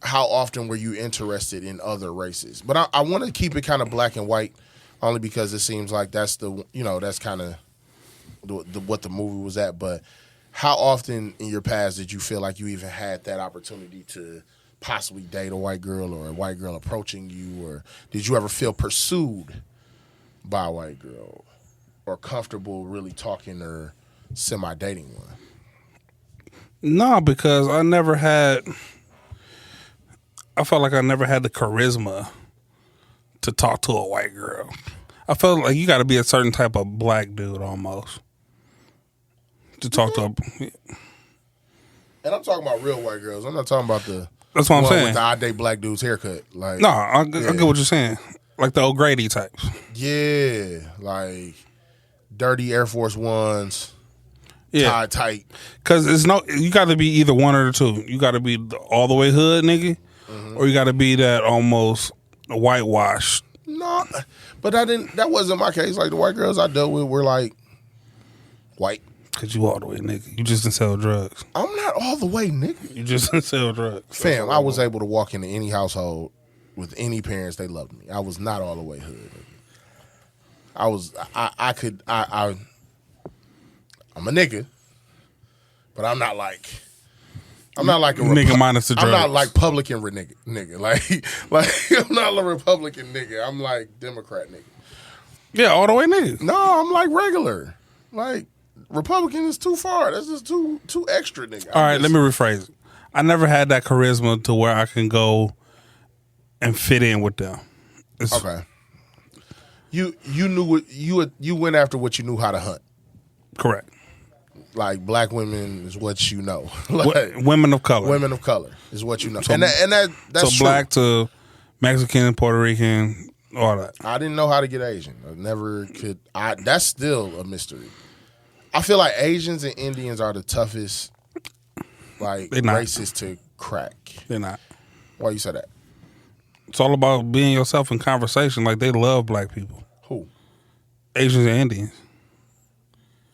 How often were you interested in other races? But I want to keep it kind of black and white, only because it seems like that's that's kind of what the movie was at. But how often in your past did you feel like you even had that opportunity to possibly date a white girl, or a white girl approaching you, or did you ever feel pursued by a white girl, or comfortable really talking or semi-dating one? No, because I felt like I never had the charisma to talk to a white girl. I felt like you got to be a certain type of black dude almost to talk to a... And I'm talking about real white girls. I'm not talking about the... That's what I'm saying. With the I date black dude's haircut. Like, no, I get what you're saying. Like the O'Grady types. Yeah, like dirty Air Force Ones, tied tight. Because you got to be either one or the two. You got to be all the way hood nigga, or you got to be that almost whitewashed. No, but that wasn't my case. Like the white girls I dealt with were like white. Cause you all the way nigga. You just didn't sell drugs. I'm not all the way nigga. You just didn't sell drugs. Fam, I was able to walk into any household with any parents. They loved me. I was not all the way hood. Nigga. I'm a nigga, but I'm not like I'm not like a nigga minus the I'm not drugs. like Republican nigga. Like I'm not a Republican nigga. I'm like Democrat nigga. Yeah, all the way nigga. No, I'm like regular. Like Republican is too far. That's just too extra, nigga. All right, let me rephrase it. I never had that charisma to where I can go and fit in with them. Okay. You knew what you went after what you knew how to hunt. Correct. Like black women is what you know. Like, Women of color. women of color is what you know. So- and that's so true. black to Mexican, Puerto Rican, all that. I didn't know how to get Asian. I never could. That's still a mystery. I feel like Asians and Indians are the toughest, like They not. races to crack. They're not. Why you say that? It's all about being yourself in conversation. Like, they love black people. Who? Asians and Indians.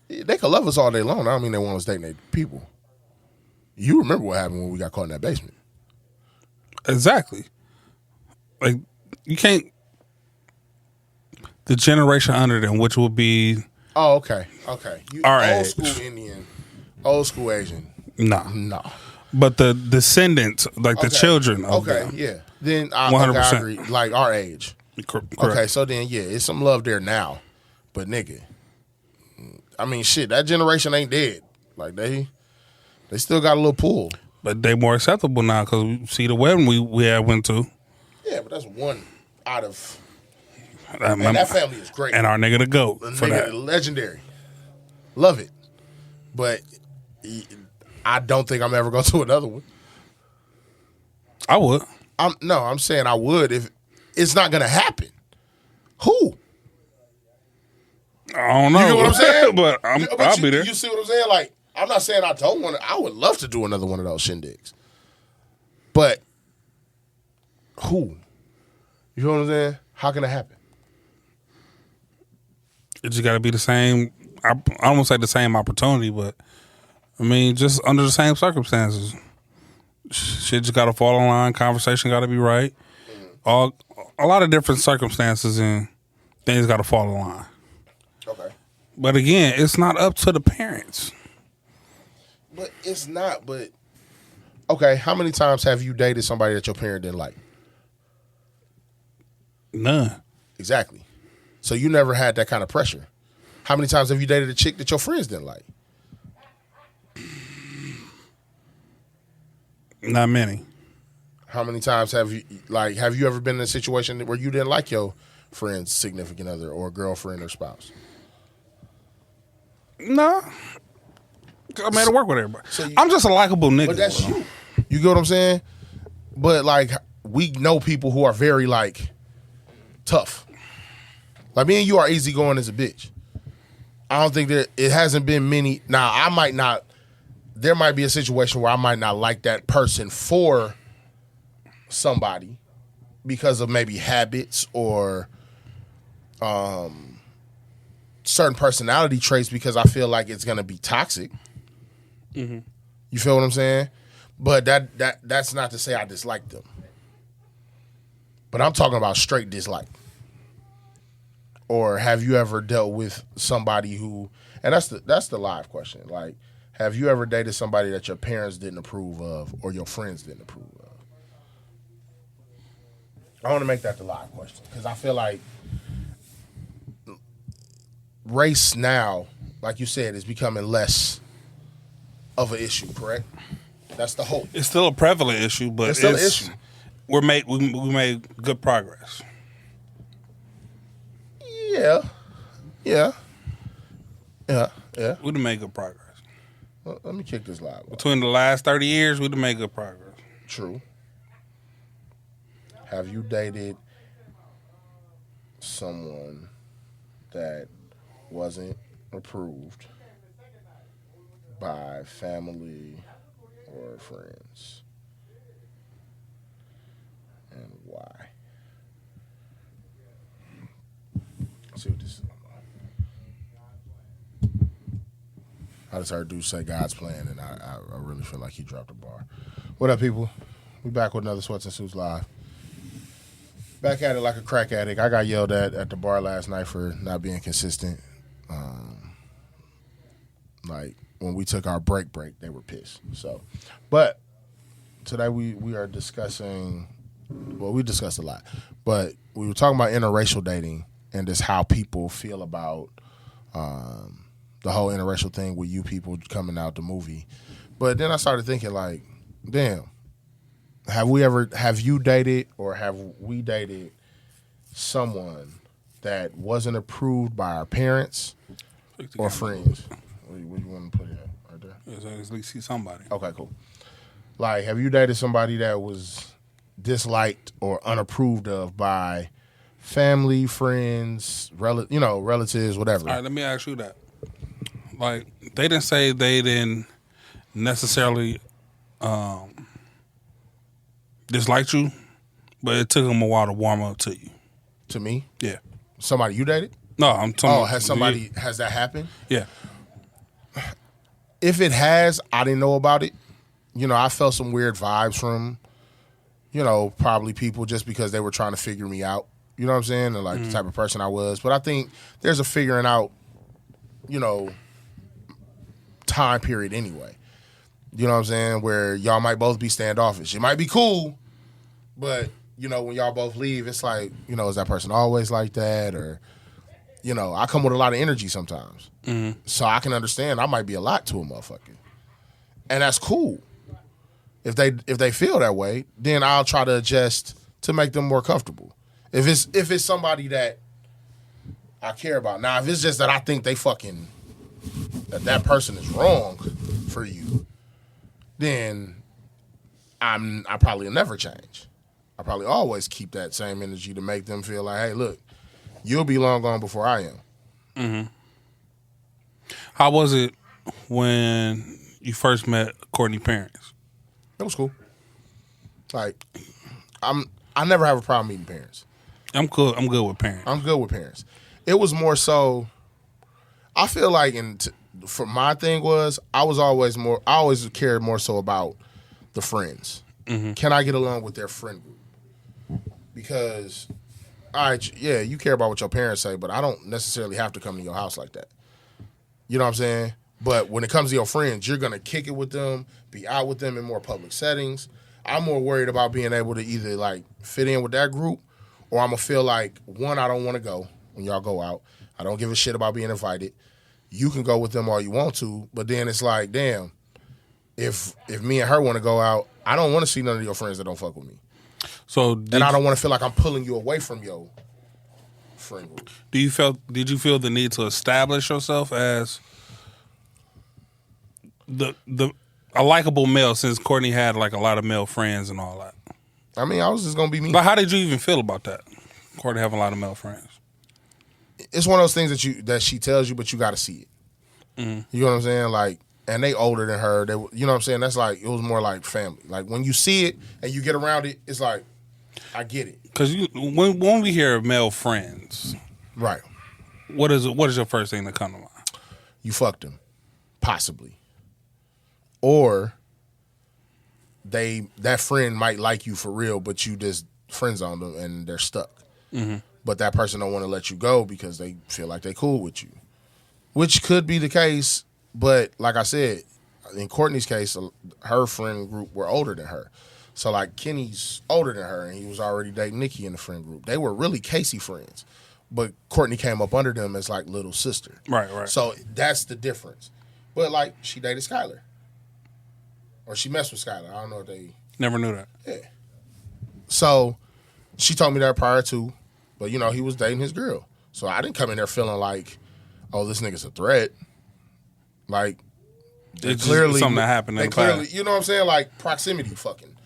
They could love us all day long. I don't mean they want us dating their people. You remember what happened when we got caught in that basement? Exactly. Like, you can't. The generation under them, which will be. Oh, okay. You Our old age. school Indian, old school Asian. Nah. No. But the descendants, like the Okay. children of Okay, them. yeah. Then I 100%. agree. Like our age. Correct. Okay, so then yeah, it's some love there now. But nigga, I mean shit, that generation ain't dead. Like they still got a little pull. But they more acceptable now because we see the wedding we had went to. Yeah, but that's one out of And and that family is great. And our nigga the GOAT The for nigga that. legendary. Love it. But I don't think I'm ever going to another one. I would. I'm saying I would if it's not gonna happen. Who? I don't know. You know what I'm saying? but I'll you, be there. You see what I'm saying? Like, I'm not saying I don't want to. I would love to do another one of those shindigs. But who? You know what I'm saying? How can it happen? It just got to be the same. I don't want to say the same opportunity, but I mean, just under the same circumstances. Shit just got to fall in line. Conversation got to be right. A lot of different circumstances and things got to fall in line. Okay. But again, it's not up to the parents. But it's not. But okay, how many times have you dated somebody that your parent didn't like? None. Exactly. So you never had that kind of pressure. How many times have you dated a chick that your friends didn't like? Not many. How many times have you ever been in a situation where you didn't like your friend's significant other or girlfriend or spouse? No. I made it work with everybody. So I'm just a likable nigga. But that's you. You get what I'm saying? But like we know people who are very like tough. Like me and you are easygoing as a bitch. I don't think that it hasn't been many. Now I might not. There might be a situation where I might not like that person for somebody because of maybe habits or certain personality traits because I feel like it's gonna be toxic. Mm-hmm. You feel what I'm saying? But that's not to say I dislike them. But I'm talking about straight dislike. Or have you ever dealt with somebody who, and that's the live question. Like, have you ever dated somebody that your parents didn't approve of or your friends didn't approve of? I want to make that the live question because I feel like race now, like you said, is becoming less of an issue, correct? That's the hope. It's still a prevalent issue, but It's still an issue. We made good progress. Yeah. We done made good progress. Well, let me kick this live. Between the last 30 years, we done made good progress. True. Have you dated someone that wasn't approved by family or friends? And why? Let's see what this is about. I just heard dude say God's plan, and I really feel like he dropped a bar. What up, people? We back with another Sweats and Suits Live. Back at it like a crack addict. I got yelled at the bar last night for not being consistent. Like when we took our break, they were pissed. So, but today we are discussing. Well, we discussed a lot, but we were talking about interracial dating and just how people feel about the whole interracial thing with you people coming out the movie. But then I started thinking, like, damn, have you dated or have we dated someone that wasn't approved by our parents or friends? What do you want to put it at right there? Yeah, so at least see somebody. Okay, cool. Like, have you dated somebody that was disliked or unapproved of by family, friends, relatives, whatever? All right, let me ask you that. Like, they didn't say they didn't necessarily dislike you, but it took them a while to warm up to you. To me? Yeah. Somebody you dated? No, I'm talking. Has that happened? Yeah. If it has, I didn't know about it. I felt some weird vibes from, probably people just because they were trying to figure me out. You know what I'm saying? And like the type of person I was. But I think there's a figuring out, time period anyway. You know what I'm saying? Where y'all might both be standoffish. It might be cool, but, when y'all both leave, it's like, is that person always like that? Or, I come with a lot of energy sometimes. Mm-hmm. So I can understand I might be a lot to a motherfucker. And that's cool. If they feel that way, then I'll try to adjust to make them more comfortable. If it's somebody that I care about. Now, if it's just that I think that person is wrong for you, then I probably will never change. I probably always keep that same energy to make them feel like, hey, look, you'll be long gone before I am. Mm-hmm. How was it when you first met Courtney's parents? It was cool. Like, I never have a problem meeting parents. I'm good with parents. I'm good with parents. It was more so, I feel like, for my thing was, I always cared more so about the friends. Mm-hmm. Can I get along with their friend group? Because, all right, yeah, you care about what your parents say, but I don't necessarily have to come to your house like that. You know what I'm saying? But when it comes to your friends, you're going to kick it with them, be out with them in more public settings. I'm more worried about being able to either, like, fit in with that group, or I'm going to feel like, one, I don't want to go when y'all go out. I don't give a shit about being invited. You can go with them all you want to, but then it's like, damn, if me and her want to go out, I don't want to see none of your friends that don't fuck with me. And I don't want to feel like I'm pulling you away from your friend group. Did you feel the need to establish yourself as a likable male, since Courtney had like a lot of male friends and all that? I mean, I was just gonna be me. But how did you even feel about that? Courtney having a lot of male friends. It's one of those things that she tells you, but you got to see it. Mm-hmm. You know what I'm saying? Like, and they older than her. They, you know what I'm saying? That's like, it was more like family. Like, when you see it and you get around it, it's like, I get it. Because when we hear male friends, right? What is your first thing that come to mind? You fucked them, possibly, or that friend might like you for real, but you just friends on them and they're stuck. Mm-hmm. But that person don't want to let you go because they feel like they cool with you, which could be the case. But like I said, in Courtney's case, her friend group were older than her. So like Kenny's older than her, and he was already dating Nikki in the friend group. They were really Casey friends, but Courtney came up under them as like little sister. Right. So that's the difference. But like, she dated Skylar, or she messed with Skylar. I don't know if they never knew that. Yeah. So she told me that prior to, but he was dating his girl. So I didn't come in there feeling like, oh, this nigga's a threat. Like, it's clearly something that happened. They clearly, you know what I'm saying? Like, proximity fucking.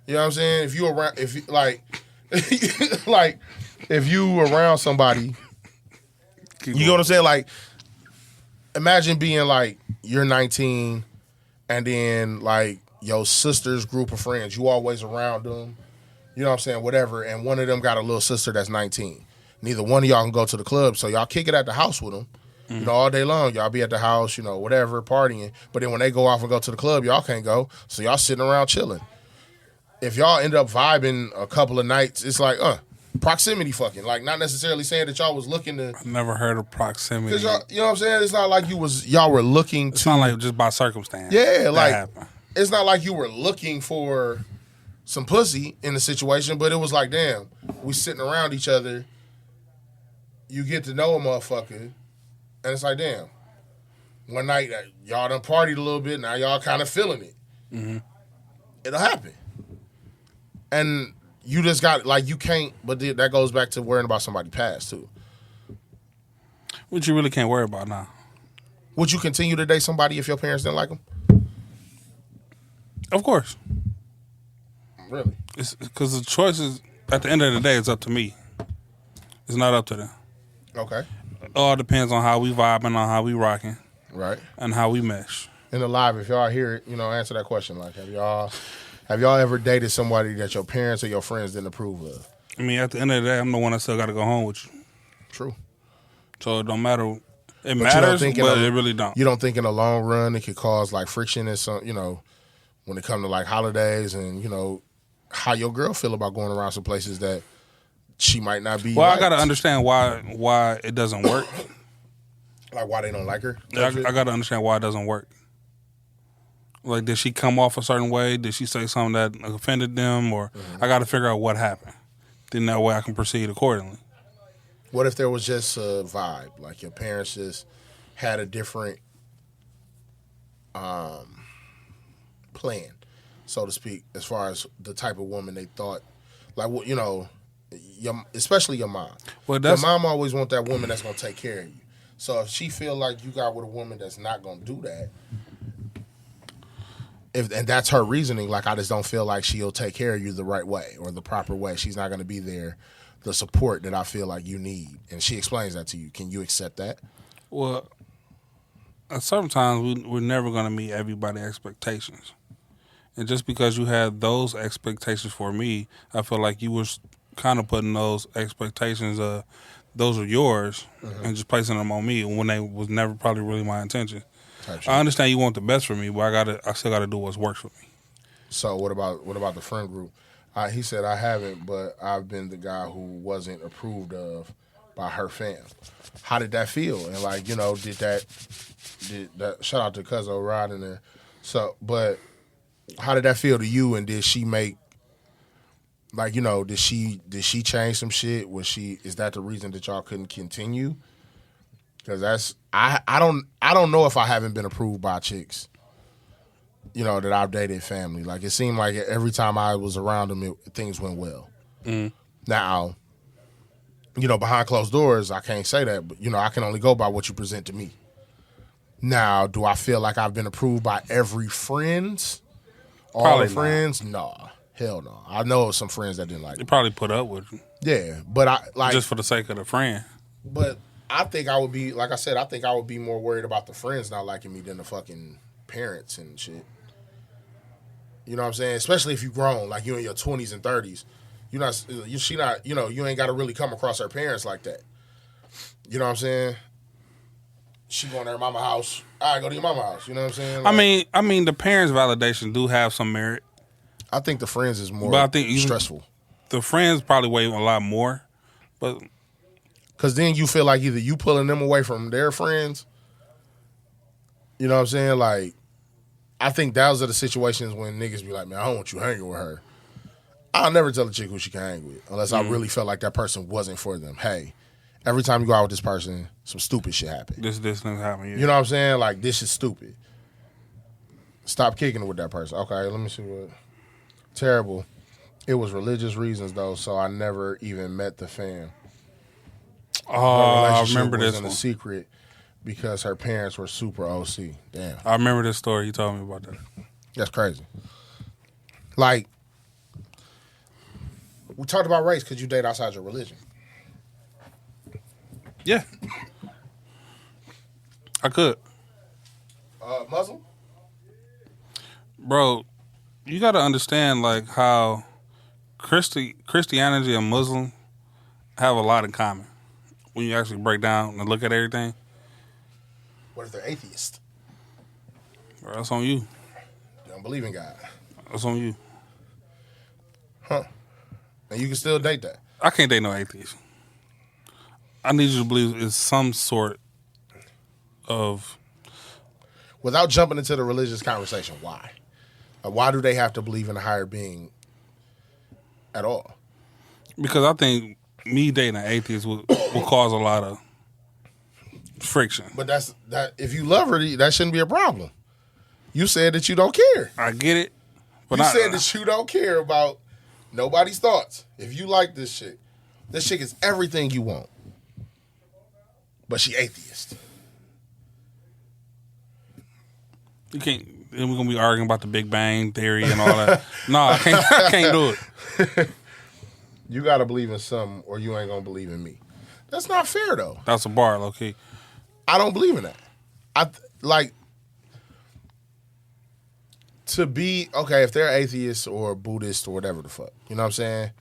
You know what I'm saying? If you around, if you like, like, if you around somebody, you know what I'm saying? Like, imagine being like, you're 19, and then like your sister's group of friends, you always around them. You know what I'm saying? Whatever. And one of them got a little sister that's 19. Neither one of y'all can go to the club, so y'all kick it at the house with them. Mm-hmm. All day long. Y'all be at the house, whatever, partying. But then when they go off and go to the club, y'all can't go. So y'all sitting around chilling. If y'all end up vibing a couple of nights, it's like, proximity fucking. Like, not necessarily saying that y'all was looking to. I've never heard of proximity. Because you know what I'm saying? It's not like y'all were looking to. It's not like just by circumstance. Yeah, like, it's not like you were looking for some pussy in the situation, but it was like, damn, we sitting around each other. You get to know a motherfucker, and it's like, damn, one night y'all done partied a little bit, now y'all kind of feeling it. Mm-hmm. It'll happen. And you just got, like, you can't, but that goes back to worrying about somebody past, too. Which you really can't worry about now. Would you continue to date somebody if your parents didn't like them? Of course. Really? It's because the choice is, at the end of the day, it's up to me. It's not up to them. Okay. It all depends on how we vibing, on how we rocking. Right. And how we mesh. In the live, if y'all hear it, answer that question. Like, have y'all ever dated somebody that your parents or your friends didn't approve of? I mean, at the end of the day, I'm the one that still got to go home with you. True. So it don't matter. It matters, but it really don't. You don't think in the long run it could cause like friction and some, when it comes to like holidays and how your girl feel about going around some places that she might not be. Well, I got to understand why it doesn't work. Like why they don't like her? I got to understand why it doesn't work. Like, did she come off a certain way? Did she say something that offended them? Or I got to figure out what happened. Then that way I can proceed accordingly. What if there was just a vibe? Like your parents just had a different plan, so to speak, as far as the type of woman they thought. Like, especially your mom. Well, your mom always want that woman that's going to take care of you. So if she feel like you got with a woman that's not going to do that, and that's her reasoning, like, I just don't feel like she'll take care of you the right way or the proper way. She's not going to be there, the support that I feel like you need. And she explains that to you. Can you accept that? Well, at certain times, we're never going to meet everybody's expectations. And just because you had those expectations for me, I feel like you was kind of putting those expectations, those are yours, and just placing them on me when they was never probably really my intention. I understand you want the best for me, but I still gotta do what works for me. So what about the friend group? He said I haven't, but I've been the guy who wasn't approved of by her fam. How did that feel? And like, did that shout out to Cuzzo Rod in there. So, but how did that feel to you? And did she make, like, did she change some shit? Is that the reason that y'all couldn't continue? Because I don't know if I haven't been approved by chicks, that I've dated family. Like, it seemed like every time I was around them, things went well. Now, behind closed doors, I can't say that, but I can only go by what you present to me. Now, do I feel like I've been approved by every friends? All the friends? Nah. Hell no. I know some friends that didn't like They it. probably put up with you. Yeah, but I like just for the sake of the friend. But I think I would be, like I said, I think I would be more worried about the friends not liking me than the fucking parents and shit. You know what I'm saying? Especially if you grown, like you in your 20s and 30s. You ain't got to really come across her parents like that. You know what I'm saying? She going to her mama house. All right, go to your mama house. You know what I'm saying? Like, I mean, the parents' validation do have some merit. I think the friends is more stressful. The friends probably weigh a lot more, but because then you feel like either you pulling them away from their friends. You know what I'm saying? Like, I think those are the situations when niggas be like, man, I don't want you hanging with her. I'll never tell a chick who she can hang with unless I really felt like that person wasn't for them. Hey, every time you go out with this person, some stupid shit happen. This thing happen. Yeah. You know what I'm saying? Like, this is stupid. Stop kicking it with that person. Okay, let me see what. Terrible. It was religious reasons though, so I never even met the fam. Oh, I remember this in a secret because her parents were super OC. Damn. I remember this story. You told me about that. That's crazy. Like, we talked about race. Could you date outside your religion? Yeah. I could. Muslim? Bro, you got to understand, like, how Christianity and Muslim have a lot in common when you actually break down and look at everything. What if they're atheist? Bro, that's on you. They don't believe in God. That's on you. Huh. And you can still date that. I can't date no atheist. I need you to believe it's some sort of... Without jumping into the religious conversation, why? Why do they have to believe in a higher being at all? Because I think me dating an atheist will cause a lot of friction. But that. If you love her, that shouldn't be a problem. You said that you don't care. I get it. But You said that you don't care about nobody's thoughts. If you like this chick is everything you want. But she atheist. You can't. Then we're gonna be arguing about the Big Bang Theory and all that. No, I can't do it. You gotta believe in something, or you ain't gonna believe in me. That's not fair, though. That's a bar, low key. I don't believe in that. To be okay if they're atheist or Buddhist or whatever the fuck. You know what I'm saying?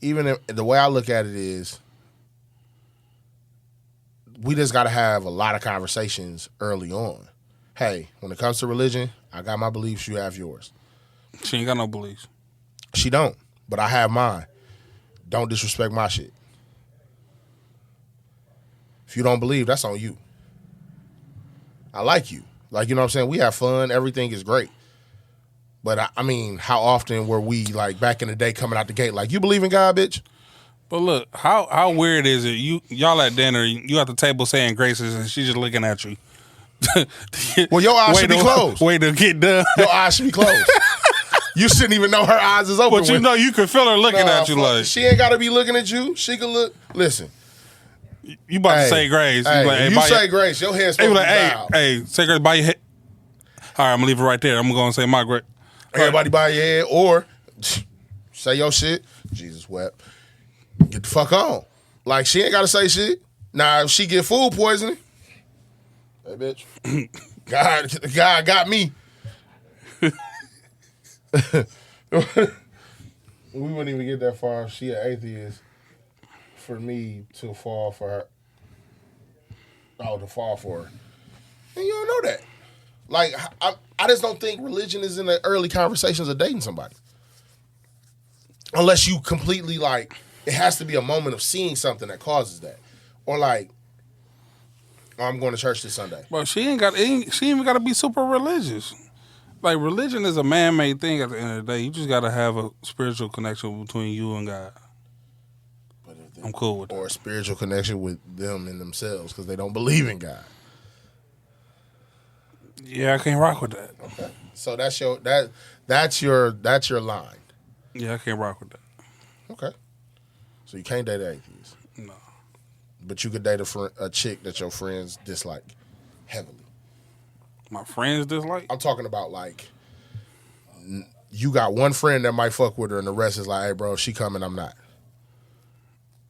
Even if, the way I look at it is, we just got to have a lot of conversations early on. Hey, when it comes to religion, I got my beliefs, you have yours. She ain't got no beliefs. She don't, but I have mine. Don't disrespect my shit. If you don't believe, that's on you. I like you. Like, you know what I'm saying? We have fun. Everything is great. But, I mean, how often were we, like, back in the day coming out the gate, like, you believe in God, bitch? But look, how weird is it? Y'all at dinner, you at the table saying graces, and she's just looking at you. Well, your eyes should be closed. Wait to get done. Your eyes should be closed. You shouldn't even know her eyes is open. But you know you can feel her looking at you like. She ain't got to be looking at you. She can look. Listen. You about to say grace. Hey, like, hey, you say grace. Your head's supposed to be bowed. Hey, say grace by your head. All right, I'm going to leave it right there. I'm going to say my grace. Everybody by your head, or say your shit. Jesus wept. Get the fuck on. Like, she ain't got to say shit. Now, if she get food poisoning, hey, bitch, God got me. We wouldn't even get that far if she an atheist for me to fall for her. Oh, to fall for her. And you don't know that. Like, I just don't think religion is in the early conversations of dating somebody. Unless you completely, like, it has to be a moment of seeing something that causes that. Or, like, oh, I'm going to church this Sunday. But she ain't even got to be super religious. Like, religion is a man-made thing at the end of the day. You just got to have a spiritual connection between you and God. I'm cool with that. Or a spiritual connection with them and themselves because they don't believe in God. Yeah, I can't rock with that. Okay. So that's your line. Yeah, I can't rock with that. Okay. So you can't date an atheist. No. But you could date a chick that your friends dislike heavily. My friends dislike? I'm talking about, like, you got one friend that might fuck with her and the rest is like, hey, bro, she coming, I'm not.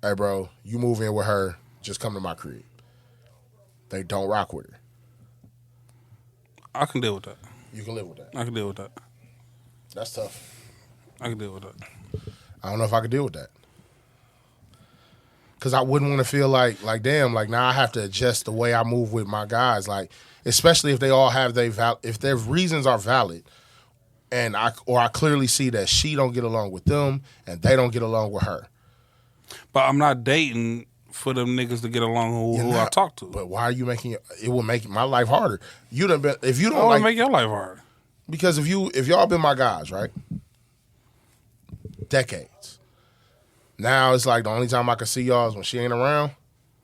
Hey, bro, you move in with her, just come to my crib. They don't rock with her. I can deal with that. You can live with that. I can deal with that. That's tough. I can deal with that. I don't know if I could deal with that. Because I wouldn't want to feel like, damn, like, now I have to adjust the way I move with my guys. Like, especially if they all have if their reasons are valid, and I clearly see that she don't get along with them and they don't get along with her. But I'm not dating for them niggas to get along who I talk to. But why are you making it will make my life harder? You done been, if you don't I like, make your life hard. Because if y'all been my guys, right? Decades. Now it's like the only time I can see y'all is when she ain't around.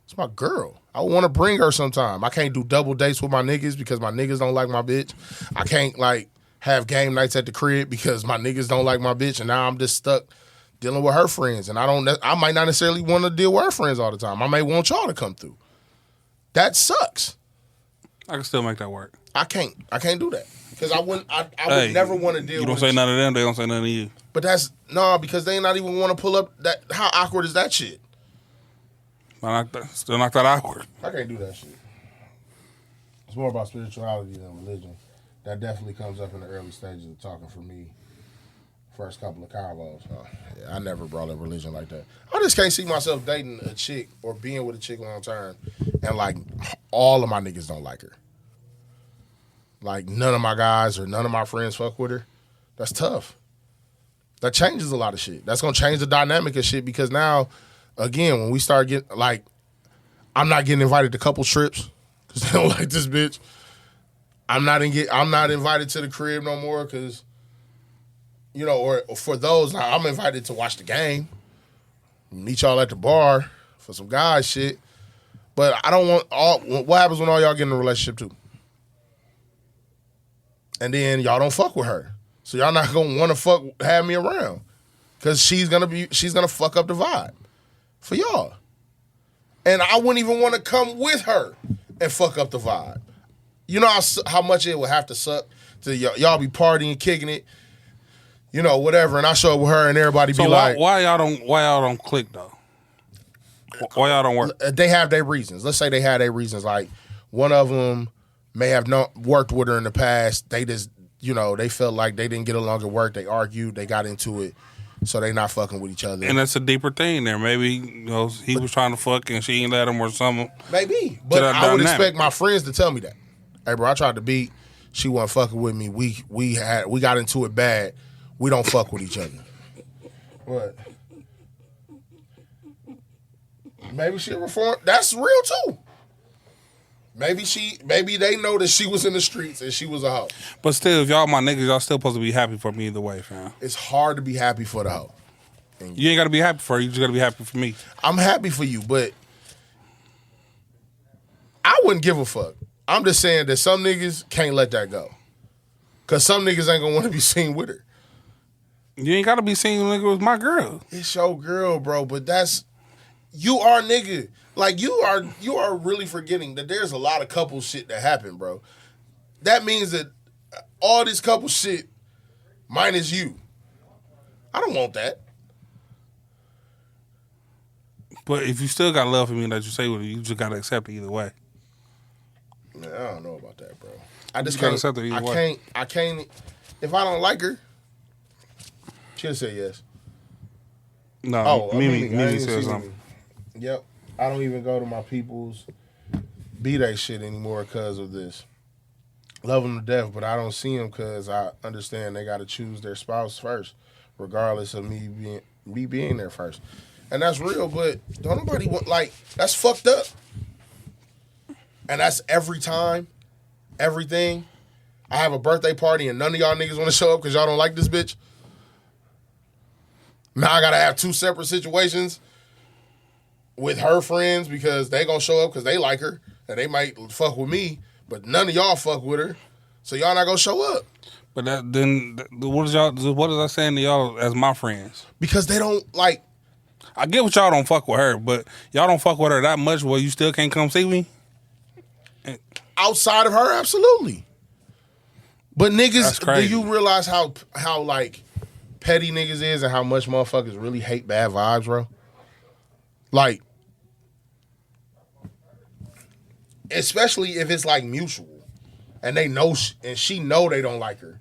It's my girl. I want to bring her sometime. I can't do double dates with my niggas because my niggas don't like my bitch. I can't, like, have game nights at the crib because my niggas don't like my bitch, and now I'm just stuck dealing with her friends. And I might not necessarily want to deal with her friends all the time. I may want y'all to come through. That sucks. I can still make that work. I can't do that because I would never want to deal with. You don't say none of them, they don't say none of you. But because they not even want to pull up that. How awkward is that shit? Still not that awkward. I can't do that shit. It's more about spirituality than religion. That definitely comes up in the early stages of talking for me. First couple of combos. I never brought up religion like that. I just can't see myself dating a chick or being with a chick long term and, like, all of my niggas don't like her. Like, none of my guys or none of my friends fuck with her. That's tough. That changes a lot of shit. That's going to change the dynamic of shit because now, again, when we start getting, like, I'm not getting invited to couple trips because they don't like this bitch. I'm not invited to the crib no more because you know, or for those, like, I'm invited to watch the game, meet y'all at the bar for some guy shit. But I don't want all. What happens when all y'all get in a relationship too? And then y'all don't fuck with her, so y'all not gonna want to have me around, because she's gonna fuck up the vibe for y'all, and I wouldn't even want to come with her and fuck up the vibe. You know how much it would have to suck to y'all be partying, kicking it, you know, whatever, and I show up with her and everybody be like, why y'all don't click though? Why y'all don't work? They have their reasons. Let's say they have their reasons. Like, one of them may have not worked with her in the past. They just, you know, they felt like they didn't get along at work. They argued. They got into it. So they not fucking with each other. And that's a deeper thing there. Maybe, you know, he was trying to fuck and she ain't let him or something. Maybe. But I would expect my friends to tell me that. Hey, bro, I tried to beat. She wasn't fucking with me. We got into it bad. We don't fuck with each other. What? Maybe she'll reform. That's real too. Maybe they know that she was in the streets and she was a hoe. But still, if y'all my niggas, y'all still supposed to be happy for me either way, fam. It's hard to be happy for the hoe. You ain't got to be happy for her. You just got to be happy for me. I'm happy for you, but I wouldn't give a fuck. I'm just saying that some niggas can't let that go. Because some niggas ain't going to want to be seen with her. You ain't got to be seen nigga with my girl. It's your girl, bro, but that's... You are nigga. Like, you are really forgetting that there's a lot of couple shit that happen, bro. That means that all this couple shit minus you. I don't want that. But if you still got love for me that you say with it, you just got to accept it either way. Man, I don't know about that, bro. I just can't can't. accept it either way. I can't. If I don't like her, she'll say yes. No, Mimi said something. Yep. I don't even go to my people's B-Day shit anymore because of this. Love them to death, but I don't see them because I understand they got to choose their spouse first, regardless of me being there first. And that's real, but don't nobody want, like, that's fucked up. And that's every time, everything. I have a birthday party and none of y'all niggas want to show up because y'all don't like this bitch. Now I got to have two separate situations with her friends because they gonna show up because they like her and they might fuck with me, but none of y'all fuck with her, so y'all not gonna show up. But what is I saying to y'all as my friends? Because they don't like. I get what y'all don't fuck with her, but y'all don't fuck with her that much where you still can't come see me. Outside of her, absolutely. But niggas, do you realize how like petty niggas is and how much motherfuckers really hate bad vibes, bro? Like, especially if it's like mutual, and they know, and she know they don't like her.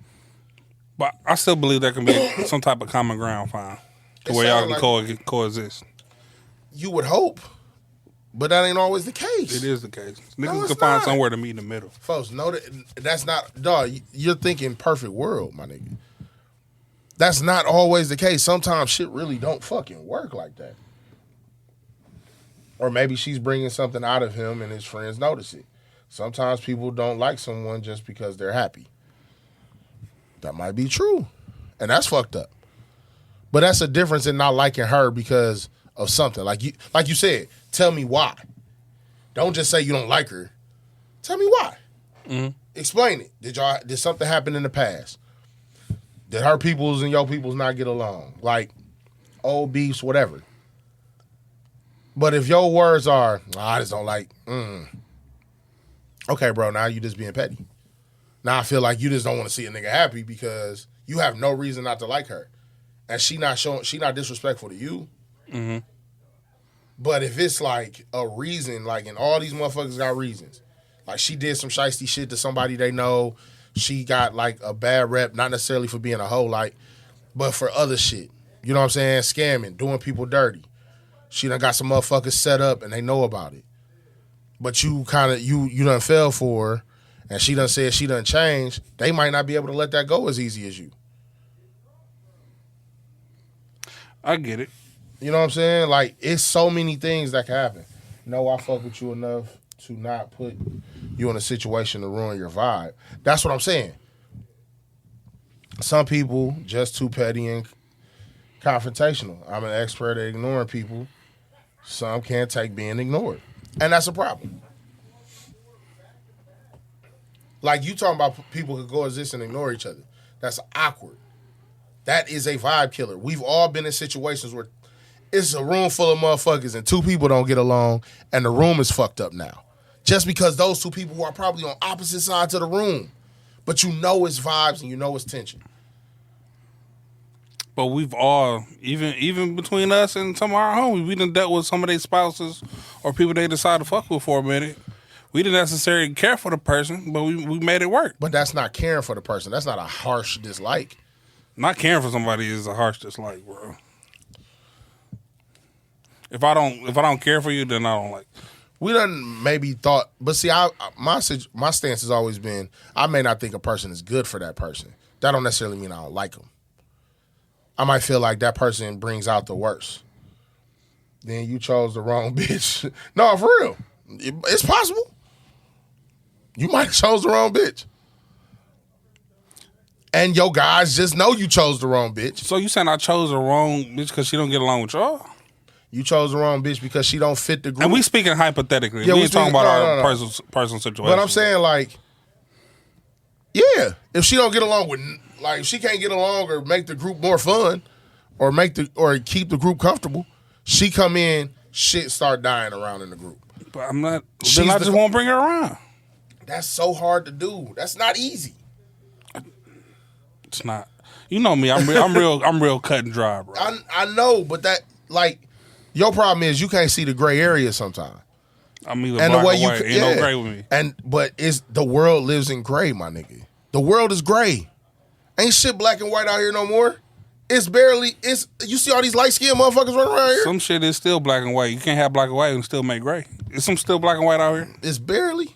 But I still believe there can be some type of common ground found to where y'all can coexist. You would hope, but that ain't always the case. It is the case. Niggas can find somewhere to meet in the middle. Folks, know that's not, dog. You're thinking perfect world, my nigga. That's not always the case. Sometimes shit really don't fucking work like that. Or maybe she's bringing something out of him and his friends notice it. Sometimes people don't like someone just because they're happy. That might be true. And that's fucked up. But that's a difference in not liking her because of something. Like you said, tell me why. Don't just say you don't like her. Tell me why. Mm-hmm. Explain it. Did something happen in the past? Did her peoples and your peoples not get along? Like old beefs, whatever. But if your words are, I just don't like, okay, bro, now you just being petty. Now I feel like you just don't want to see a nigga happy because you have no reason not to like her. And she not disrespectful to you. Mm-hmm. But if it's like a reason, like, and all these motherfuckers got reasons. Like she did some shiesty shit to somebody they know. She got like a bad rep, not necessarily for being a hoe, like, but for other shit. You know what I'm saying? Scamming, doing people dirty. She done got some motherfuckers set up and they know about it. But you kind of, you done fell for her and she done said she done changed. They might not be able to let that go as easy as you. I get it. You know what I'm saying? Like, it's so many things that can happen. No, I fuck with you enough to not put you in a situation to ruin your vibe. That's what I'm saying. Some people just too petty and confrontational. I'm an expert at ignoring people. Some can't take being ignored. And that's a problem. Like you talking about people who coexist and ignore each other. That's awkward. That is a vibe killer. We've all been in situations where it's a room full of motherfuckers and two people don't get along and the room is fucked up now. Just because those two people who are probably on opposite sides of the room. But you know it's vibes and you know it's tension. But we've all, even between us and some of our homies, we done dealt with some of their spouses or people they decide to fuck with for a minute. We didn't necessarily care for the person, but we made it work. But that's not caring for the person. That's not a harsh dislike. Not caring for somebody is a harsh dislike, bro. If I don't care for you, then I don't like. We done maybe thought, but see, my stance has always been, I may not think a person is good for that person. That don't necessarily mean I don't like them. I might feel like that person brings out the worst. Then you chose the wrong bitch. No, for real. It's possible. You might have chose the wrong bitch. And your guys just know you chose the wrong bitch. So you saying I chose the wrong bitch because she don't get along with y'all? You chose the wrong bitch because she don't fit the group. And we speaking hypothetically. Yeah, we ain't talking about our no. personal situation. But I'm saying, like, yeah, if she don't get along with, like, if she can't get along or make the group more fun or keep the group comfortable, she come in, shit start dying around in the group. But I'm not. Then I just won't bring her around. That's so hard to do. That's not easy. It's not. You know me. I'm real cut and dry, bro. I know, but that, like, your problem is you can't see the gray area sometimes. I'm either black or white. Ain't no gray with me. But the world lives in gray, my nigga. The world is gray. Ain't shit black and white out here no more. You see all these light-skinned motherfuckers running around here? Some shit is still black and white. You can't have black and white and still make gray. Is some still black and white out here? It's barely.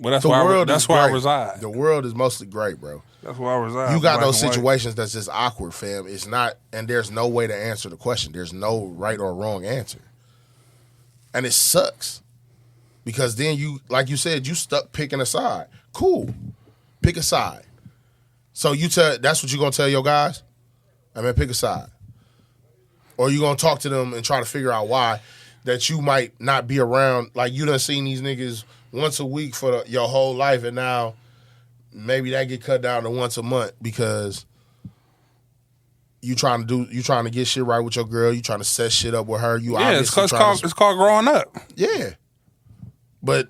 Well, that's where I reside. The world is mostly gray, bro. That's where I reside. You got those situations that's just awkward, fam. It's not, and there's no way to answer the question. There's no right or wrong answer. And it sucks. Because then you, like you said, you stuck picking a side. Cool. Pick a side. So that's what you're going to tell your guys? I mean, pick a side. Or you going to talk to them and try to figure out why that you might not be around. Like, you done seen these niggas once a week for your whole life, and now maybe that get cut down to once a month because you trying to get shit right with your girl. You trying to set shit up with her. It's called growing up. Yeah, but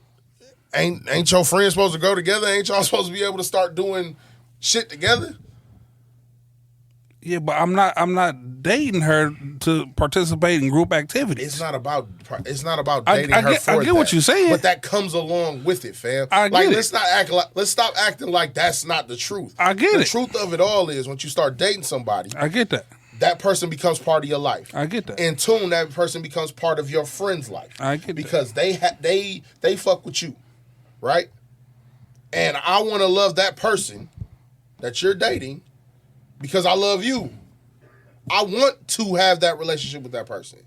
ain't your friends supposed to go together? Ain't y'all supposed to be able to start doing shit together? Yeah, but I'm not dating her to participate in group activities. It's not about dating her for that. I get what you're saying, but that comes along with it, fam. I get it. Let's stop acting like that's not the truth. I get it. The truth of it all is once you start dating somebody, I get that. That person becomes part of your life. I get that. In tune, that person becomes part of your friend's life. I get that. Because they fuck with you, right? And I want to love that person that you're dating because I love you. I want to have that relationship with that person.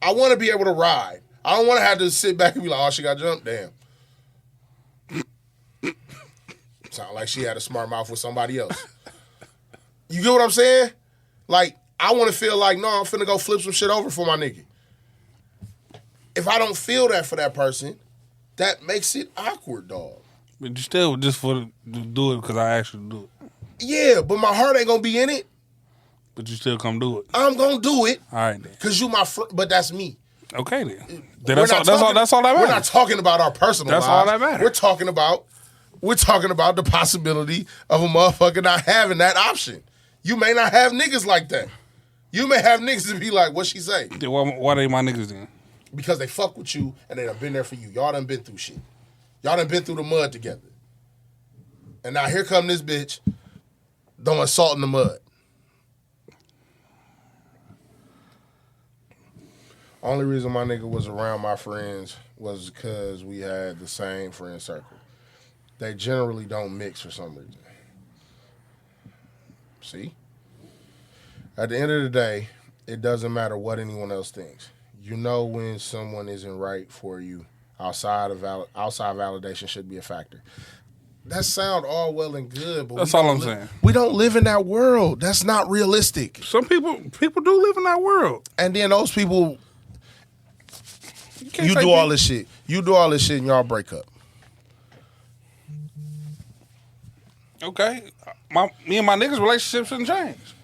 I want to be able to ride. I don't want to have to sit back and be like, oh, she got jumped? Damn. Sound like she had a smart mouth with somebody else. You get what I'm saying? Like, I want to feel like, no, I'm finna go flip some shit over for my nigga. If I don't feel that for that person, that makes it awkward, dog. But you still just do it because I asked you to do it. Yeah, but my heart ain't gonna be in it. But you still come do it. I'm gonna do it. All right then. Cause you my friend, but that's me. Okay then. That's all that matters. We're not talking about our personal lives. That's all that matters. We're talking about the possibility of a motherfucker not having that option. You may not have niggas like that. You may have niggas that be like, what she say? Then why they my niggas then? Because they fuck with you and they done been there for you. Y'all done been through shit. Y'all done been through the mud together. And now here come this bitch throwing salt in the mud. Only reason my nigga was around my friends was because we had the same friend circle. They generally don't mix for some reason. See? At the end of the day, it doesn't matter what anyone else thinks. You know when someone isn't right for you. Outside validation should be a factor. that sound all well and good, but That's all I'm saying. We don't live in that world. That's not realistic. Some people do live in that world. And then those people, can't you say do all people- this shit. You do all this shit and y'all break up. Okay, me and my niggas' relationship shouldn't change.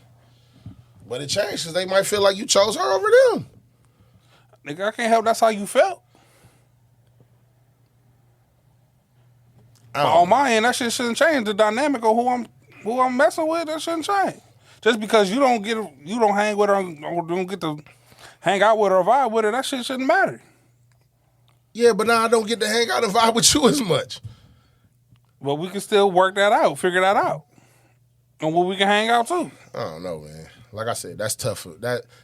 But it changed because they might feel like you chose her over them. Nigga, I can't help that's how you felt. I don't On my end, that shit shouldn't change. The dynamic of who I'm messing with, that shouldn't change. Just because you don't hang with her or don't get to hang out with her or vibe with her, that shit shouldn't matter. Yeah, but now I don't get to hang out and vibe with you as much. But we can still work that out, figure that out. And where we can hang out too. I don't know, man. Like I said, that's tough.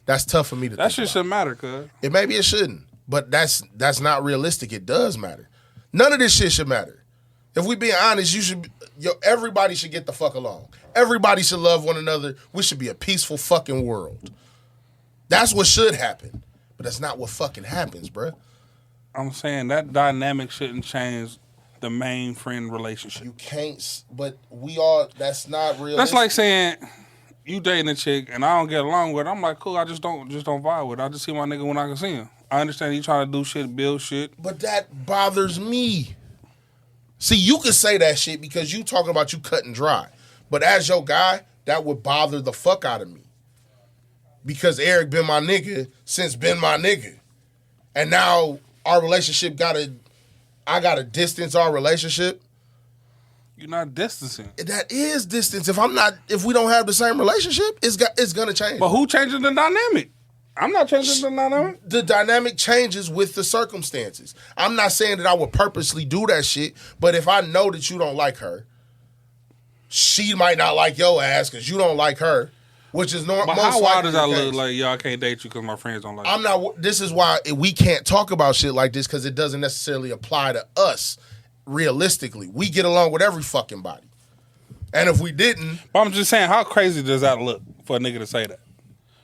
That's tough for me to That think shit about. shouldn't matter, cuz. Maybe it shouldn't, but that's not realistic. It does matter. None of this shit should matter. If we being honest, everybody should get the fuck along. Everybody should love one another. We should be a peaceful fucking world. That's what should happen, but that's not what fucking happens, bruh. I'm saying that dynamic shouldn't change the main friend relationship. You can't. But that's not realistic. That's like saying you dating a chick and I don't get along with her. I'm like, cool, I just don't vibe with her. I just see my nigga when I can see him. I understand you trying to do shit, build shit. But that bothers me. See, you can say that shit because you talking about you cut and dry. But as your guy, that would bother the fuck out of me. Because Eric been my nigga since been my nigga. And now our relationship I gotta distance our relationship. You're not distancing. That is distance. If we don't have the same relationship, it's gonna change. But who changing the dynamic? I'm not changing the dynamic. The dynamic changes with the circumstances. I'm not saying that I would purposely do that shit, but if I know that you don't like her, she might not like your ass because you don't like her, which is normal. But how wild does that look like, yo, I can't date you because my friends don't like you? This is why we can't talk about shit like this because it doesn't necessarily apply to us realistically. We get along with every fucking body. And if we didn't... But I'm just saying, how crazy does that look for a nigga to say that?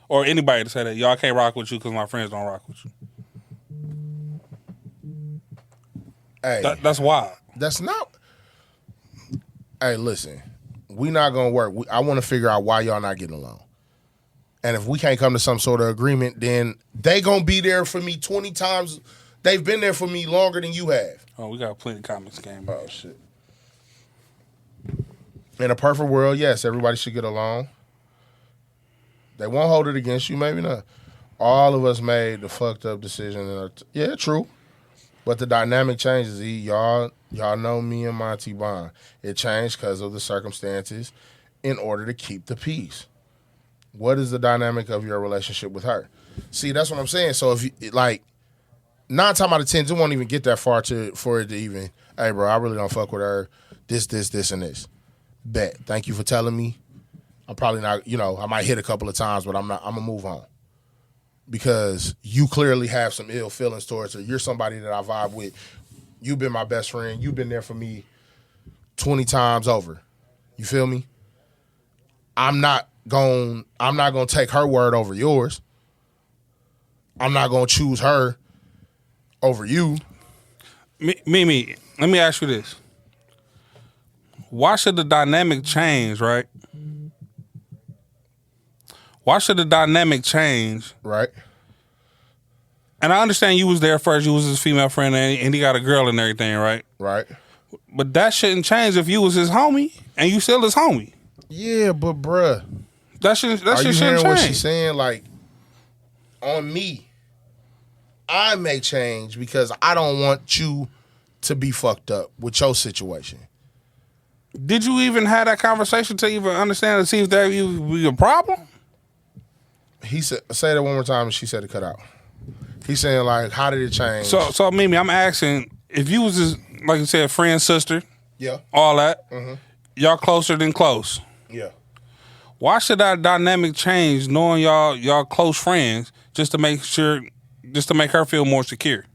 Or anybody to say that, yo, I can't rock with you because my friends don't rock with you. Hey, That's wild. that's not... Hey, listen. We not going to work. I want to figure out why y'all not getting along. And if we can't come to some sort of agreement, then they going to be there for me 20 times. They've been there for me longer than you have. Oh, we got plenty of comments game. Oh, shit. In a perfect world, yes, everybody should get along. They won't hold it against you, maybe not. All of us made the fucked up decision. Yeah, true. But the dynamic changes. Y'all know me and Monty Bond. It changed because of the circumstances in order to keep the peace. What is the dynamic of your relationship with her? See, that's what I'm saying. So if you, like, 9 times out of 10, it won't even get that far for it to even, hey, bro, I really don't fuck with her. This, and this. Bet. Thank you for telling me. I'm probably not, I might hit a couple of times, but I'm going to move on. Because you clearly have some ill feelings towards her. You're somebody that I vibe with. You've been my best friend. You've been there for me 20 times over. You feel me? I'm not going to take her word over yours. I'm not going to choose her over you. Mimi, let me ask you this. Why should the dynamic change, right? Why should the dynamic change? Right. And I understand you was there first. You was his female friend and he got a girl and everything, right? Right. But that shouldn't change if you was his homie and you still his homie. Yeah, but bruh. That shit Are you shouldn't hearing what change. she's saying? Like, on me, I may change because I don't want you to be fucked up with your situation. Did you even have that conversation to even understand and see if that would be a problem? He said, say that one more time, and she said it cut out. He's saying, like, how did it change? So Mimi, I'm asking, if you was his, like you said, friend, sister, yeah. all that, y'all closer than close. Yeah. Why should that dynamic change knowing y'all close friends just to make her feel more secure?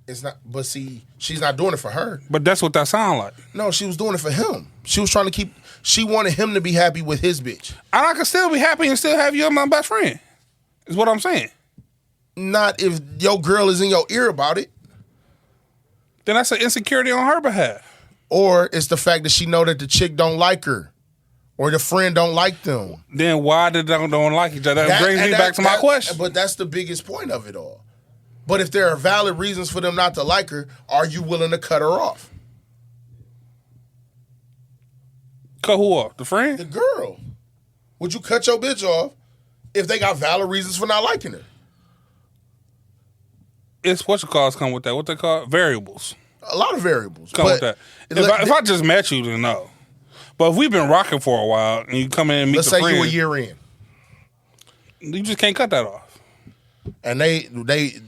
It's not, but see, she's not doing it for her. But that's what that sound like. No, she was doing it for him. She was trying to she wanted him to be happy with his bitch. And I can still be happy and still have you as my best friend, is what I'm saying. Not if your girl is in your ear about it. Then that's an insecurity on her behalf. Or it's the fact that she know that the chick don't like her. Or the friend don't like them. Then why did they don't like each other? That brings me back to my question. But that's the biggest point of it all. But if there are valid reasons for them not to like her, are you willing to cut her off? Cut who off? The friend? The girl. Would you cut your bitch off if they got valid reasons for not liking her? It's what you call come with that. What they call variables. A lot of variables. Come with that. If I just met you, then no. But if we've been rocking for a while and you come in and meet the friend. Let's say you a year in. You just can't cut that off. And they,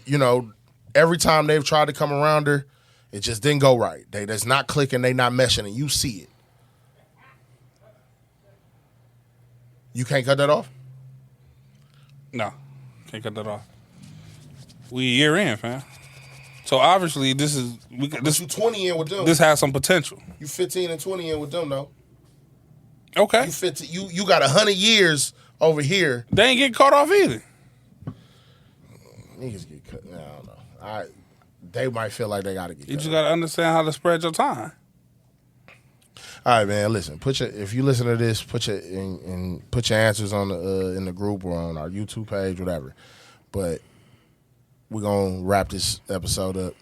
you know, every time they've tried to come around her, it just didn't go right. That's not clicking, they not meshing, and you see it. You can't cut that off? No, can't cut that off. We a year in, fam. So obviously this is this. You 20 in with them. This has some potential. You 15 and 20 in with them though. Okay. You 15. You got 100 years over here. They ain't getting caught off either. Niggas get cut. I don't know. They might feel like they gotta get. You just gotta understand how to spread your time. All right, man. Listen, if you listen to this, put your answers on the in the group or on our YouTube page, whatever. But we're gonna wrap this episode up.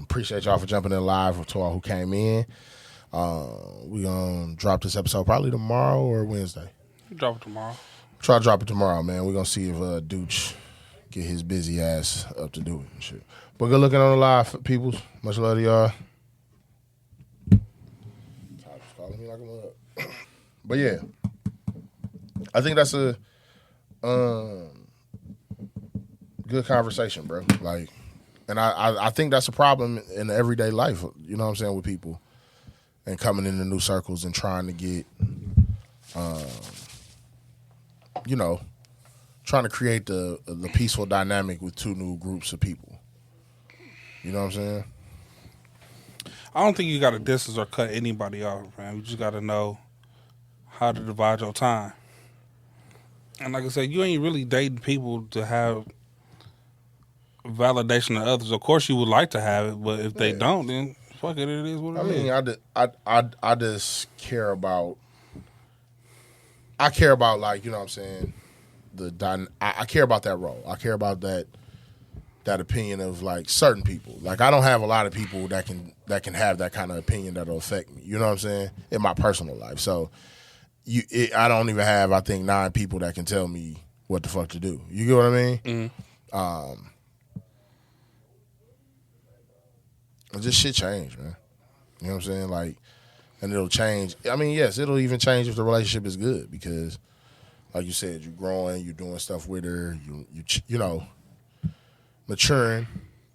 Appreciate y'all for jumping in live to all who came in. We're gonna drop this episode probably tomorrow or Wednesday. Drop it tomorrow. Try to drop it tomorrow, man. We're gonna see if Dooch get his busy ass up to do it and shit. But good looking on the live, peoples. Much love to y'all. Calling me like a mug. But yeah, I think that's a good conversation, bro. Like, and I think that's a problem in everyday life. You know what I'm saying, with people and coming into new circles and trying to get, you know, trying to create the peaceful dynamic with two new groups of people. You know what I'm saying? I don't think you got to distance or cut anybody off, man. You just got to know how to divide your time. And like I said, you ain't really dating people to have validation of others. Of course, you would like to have it, but if they don't, then fuck it, it is what it is. I just care about. I care about, like, you know what I'm saying. I care about that role. I care about that opinion of, like, certain people. Like, I don't have a lot of people that can have that kind of opinion that'll affect me. You know what I'm saying? In my personal life. So I don't even have, I think, 9 people that can tell me what the fuck to do. You get what I mean? Mm-hmm. Just shit change, man. You know what I'm saying? Like, and it'll change. I mean, yes, it'll even change if the relationship is good because, like you said, you're growing, you're doing stuff with her, you know, maturing.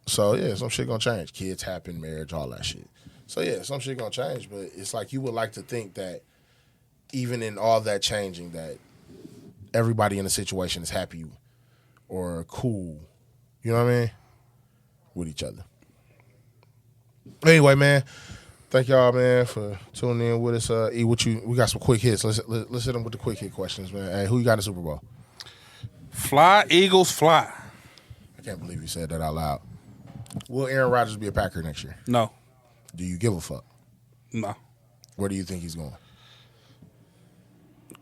So yeah, some shit gonna change. Kids happen, marriage, all that shit. So yeah, some shit gonna change. But it's like you would like to think that even in all that changing, that everybody in the situation is happy or cool. You know what I mean? With each other. Anyway, man, thank y'all, man, for tuning in with us. We got some quick hits. Let's hit them with the quick hit questions, man. Hey, who you got in the Super Bowl? Fly, Eagles, fly. I can't believe you said that out loud. Will Aaron Rodgers be a Packer next year? No. Do you give a fuck? No. Where do you think he's going?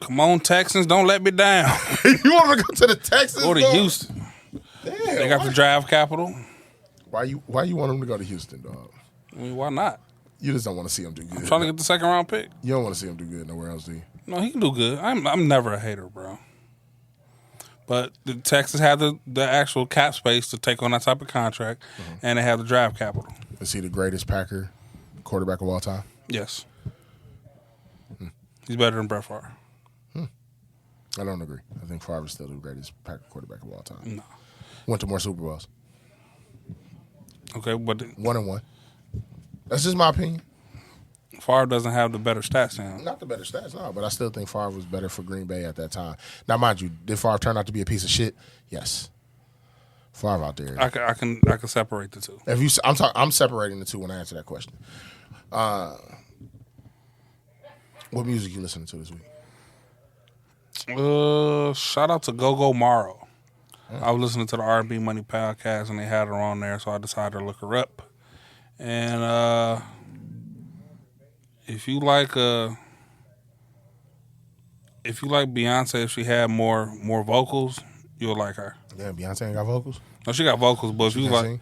Come on, Texans, don't let me down. You want to go to the Texans? Go to Houston. Damn, they got the draft capital. Why you want him to go to Houston, dog? I mean, why not? You just don't want to see him do good. I'm trying to get the second round pick. You don't want to see him do good nowhere else, do you? No, he can do good. I'm never a hater, bro. But the Texans have the actual cap space to take on that type of contract, and they have the draft capital. Is he the greatest Packer quarterback of all time? Yes. He's better than Brett Favre. I don't agree. I think Favre is still the greatest Packer quarterback of all time. No. Went to more Super Bowls. Okay, but 1-1. That's just my opinion. Favre doesn't have the better stats now. Not the better stats, no, but I still think Favre was better for Green Bay at that time. Now, mind you, did Favre turn out to be a piece of shit? Yes. Favre out there. I can separate the two. I'm separating the two when I answer that question. What music you listening to this week? Shout out to Go Morrow. I was listening to the R&B Money podcast and they had her on there, so I decided to look her up. And if you like Beyonce, if she had more vocals, you'll like her. Yeah, Beyonce ain't got vocals. No, she got vocals, but if you Can't like, sing?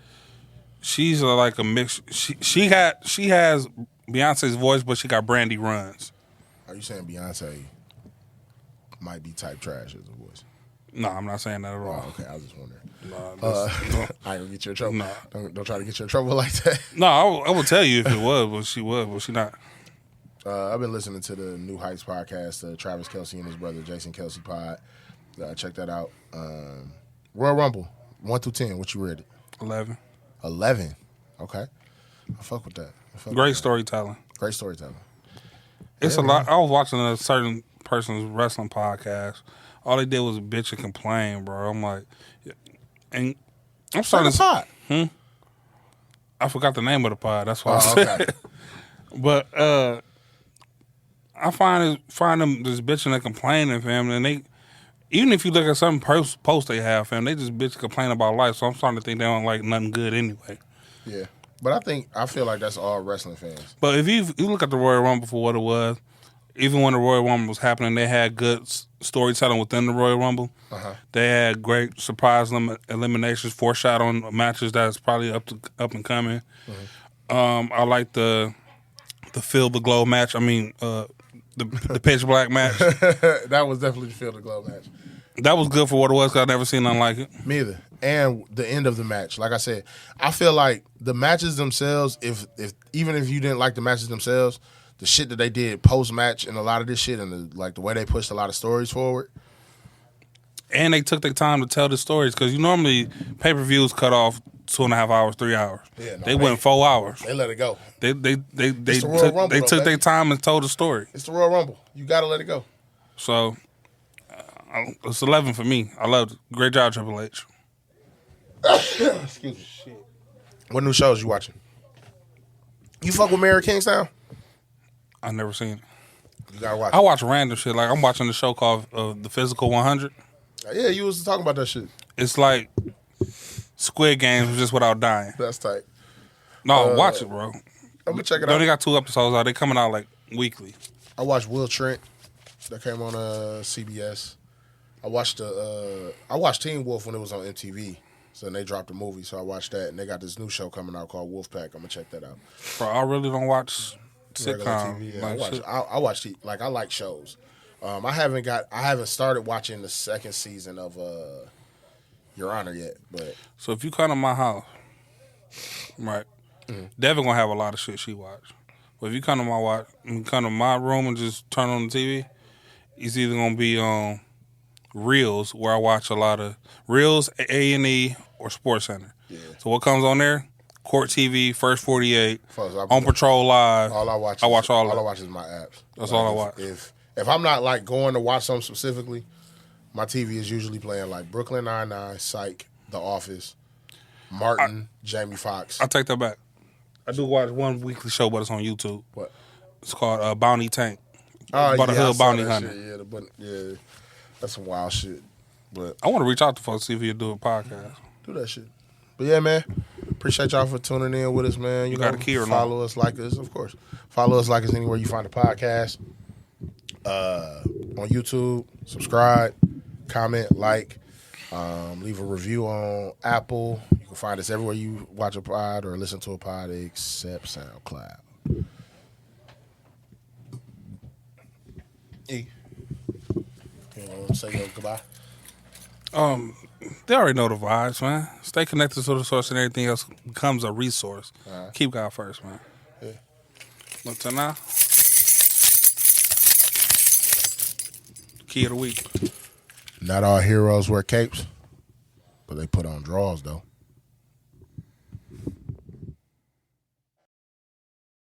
she's like a mix. She has Beyonce's voice, but she got Brandy runs. Are you saying Beyonce might be type trash as a voice? No, I'm not saying that at all. Oh, okay. I was just wondering. No, I ain't gonna get you in trouble. No. Don't try to get you in trouble like that. no, I will tell you if it was, but she not. I've been listening to the New Heights podcast, Travis Kelce and his brother Jason Kelce pod. Check that out. Royal Rumble, 1 through 10. What you rated? 11. 11. Okay. I fuck with that. Great storytelling. Great storytelling. It's a lot. I was watching a certain person's wrestling podcast. All they did was bitch and complain, bro. I'm like, and I'm starting to. Pod. I forgot the name of the pod. That's why I Oh, said. okay. But I find them just bitching and complaining, fam. And they, even if you look at some posts they have, fam, they just bitch and complain about life. So I'm starting to think they don't like nothing good anyway. Yeah. But I feel like that's all wrestling fans. But if you look at the Royal Rumble for what it was, even when the Royal Rumble was happening, they had good storytelling within the Royal Rumble. Uh-huh. They had great surprise eliminations, foreshadowing matches that's probably up and coming. Mm-hmm. I like the Feel the Glow match. I mean, the Pitch Black match. That was definitely the Feel the Glow match. That was good for what it was, because I've never seen nothing like it. Me either. And the end of the match. Like I said, I feel like the matches themselves, if even if you didn't like the matches themselves, the shit that they did post-match and a lot of this shit and the way they pushed a lot of stories forward. And they took their time to tell the stories, because you normally pay-per-views cut off 2.5 hours, 3 hours. Yeah, no, they went 4 hours. They let it go. They the Royal Rumble, they though, took their baby. time and told the story. It's the Royal Rumble. You got to let it go. So it's 11 for me. I loved it. Great job, Triple H. Excuse me. Shit. What new shows you watching? You fuck with Mary Kingstown? I never seen it. You got to watch I it. watch random shit. Like I'm watching the show called The Physical 100. Yeah, you was talking about that shit. It's like Squid Games, just without dying. That's tight. No, watch it, bro. I'm going to check it They only out. got 2 episodes out. They coming out like weekly. I watched Will Trent. That came on CBS. I watched Teen Wolf when it was on MTV. So then they dropped the movie, so I watched that. And they got this new show coming out called Wolfpack. I'm going to check that out. Bro, I really don't watch Regular sitcom. TV. Yeah, Like, shit. I watch like I like shows. I haven't started watching the second season of Your Honor yet, but So if you come to my house, right, Devin gonna have a lot of shit she watch. But if you come to my room and just turn on the TV, it's either gonna be on Reels, where I watch a lot of Reels, A&E, or Sports Center. Yeah. So what comes on there? Court TV, First 48, Folks, On Patrol Live. all I watch all I of it. watch is my apps. That's all I watch. If I'm not like going to watch something specifically, my TV is usually playing like Brooklyn Nine-Nine, Psych, The Office, Martin, Jamie Foxx. I take that back. I do watch one weekly show, but it's on YouTube. What? It's called Bounty Tank. Oh, About a I hood saw bounty that hunter. shit. Yeah, that's some wild shit. But I want to reach out to folks, see if you do a podcast. do that shit. But yeah, man, appreciate y'all for tuning in with us, man. You got know, a key or not? follow us, like us, of course. Follow us, like us anywhere you find a podcast. On YouTube, subscribe, comment, like, leave a review on Apple. You can find us everywhere you watch a pod or listen to a pod except SoundCloud. E, you want to say your goodbye? They already know the vibes, man. Stay connected to the source, and everything else becomes a resource. Keep God first, man. Yeah. Until now, key of the week. Not all heroes wear capes, but they put on drawers, though.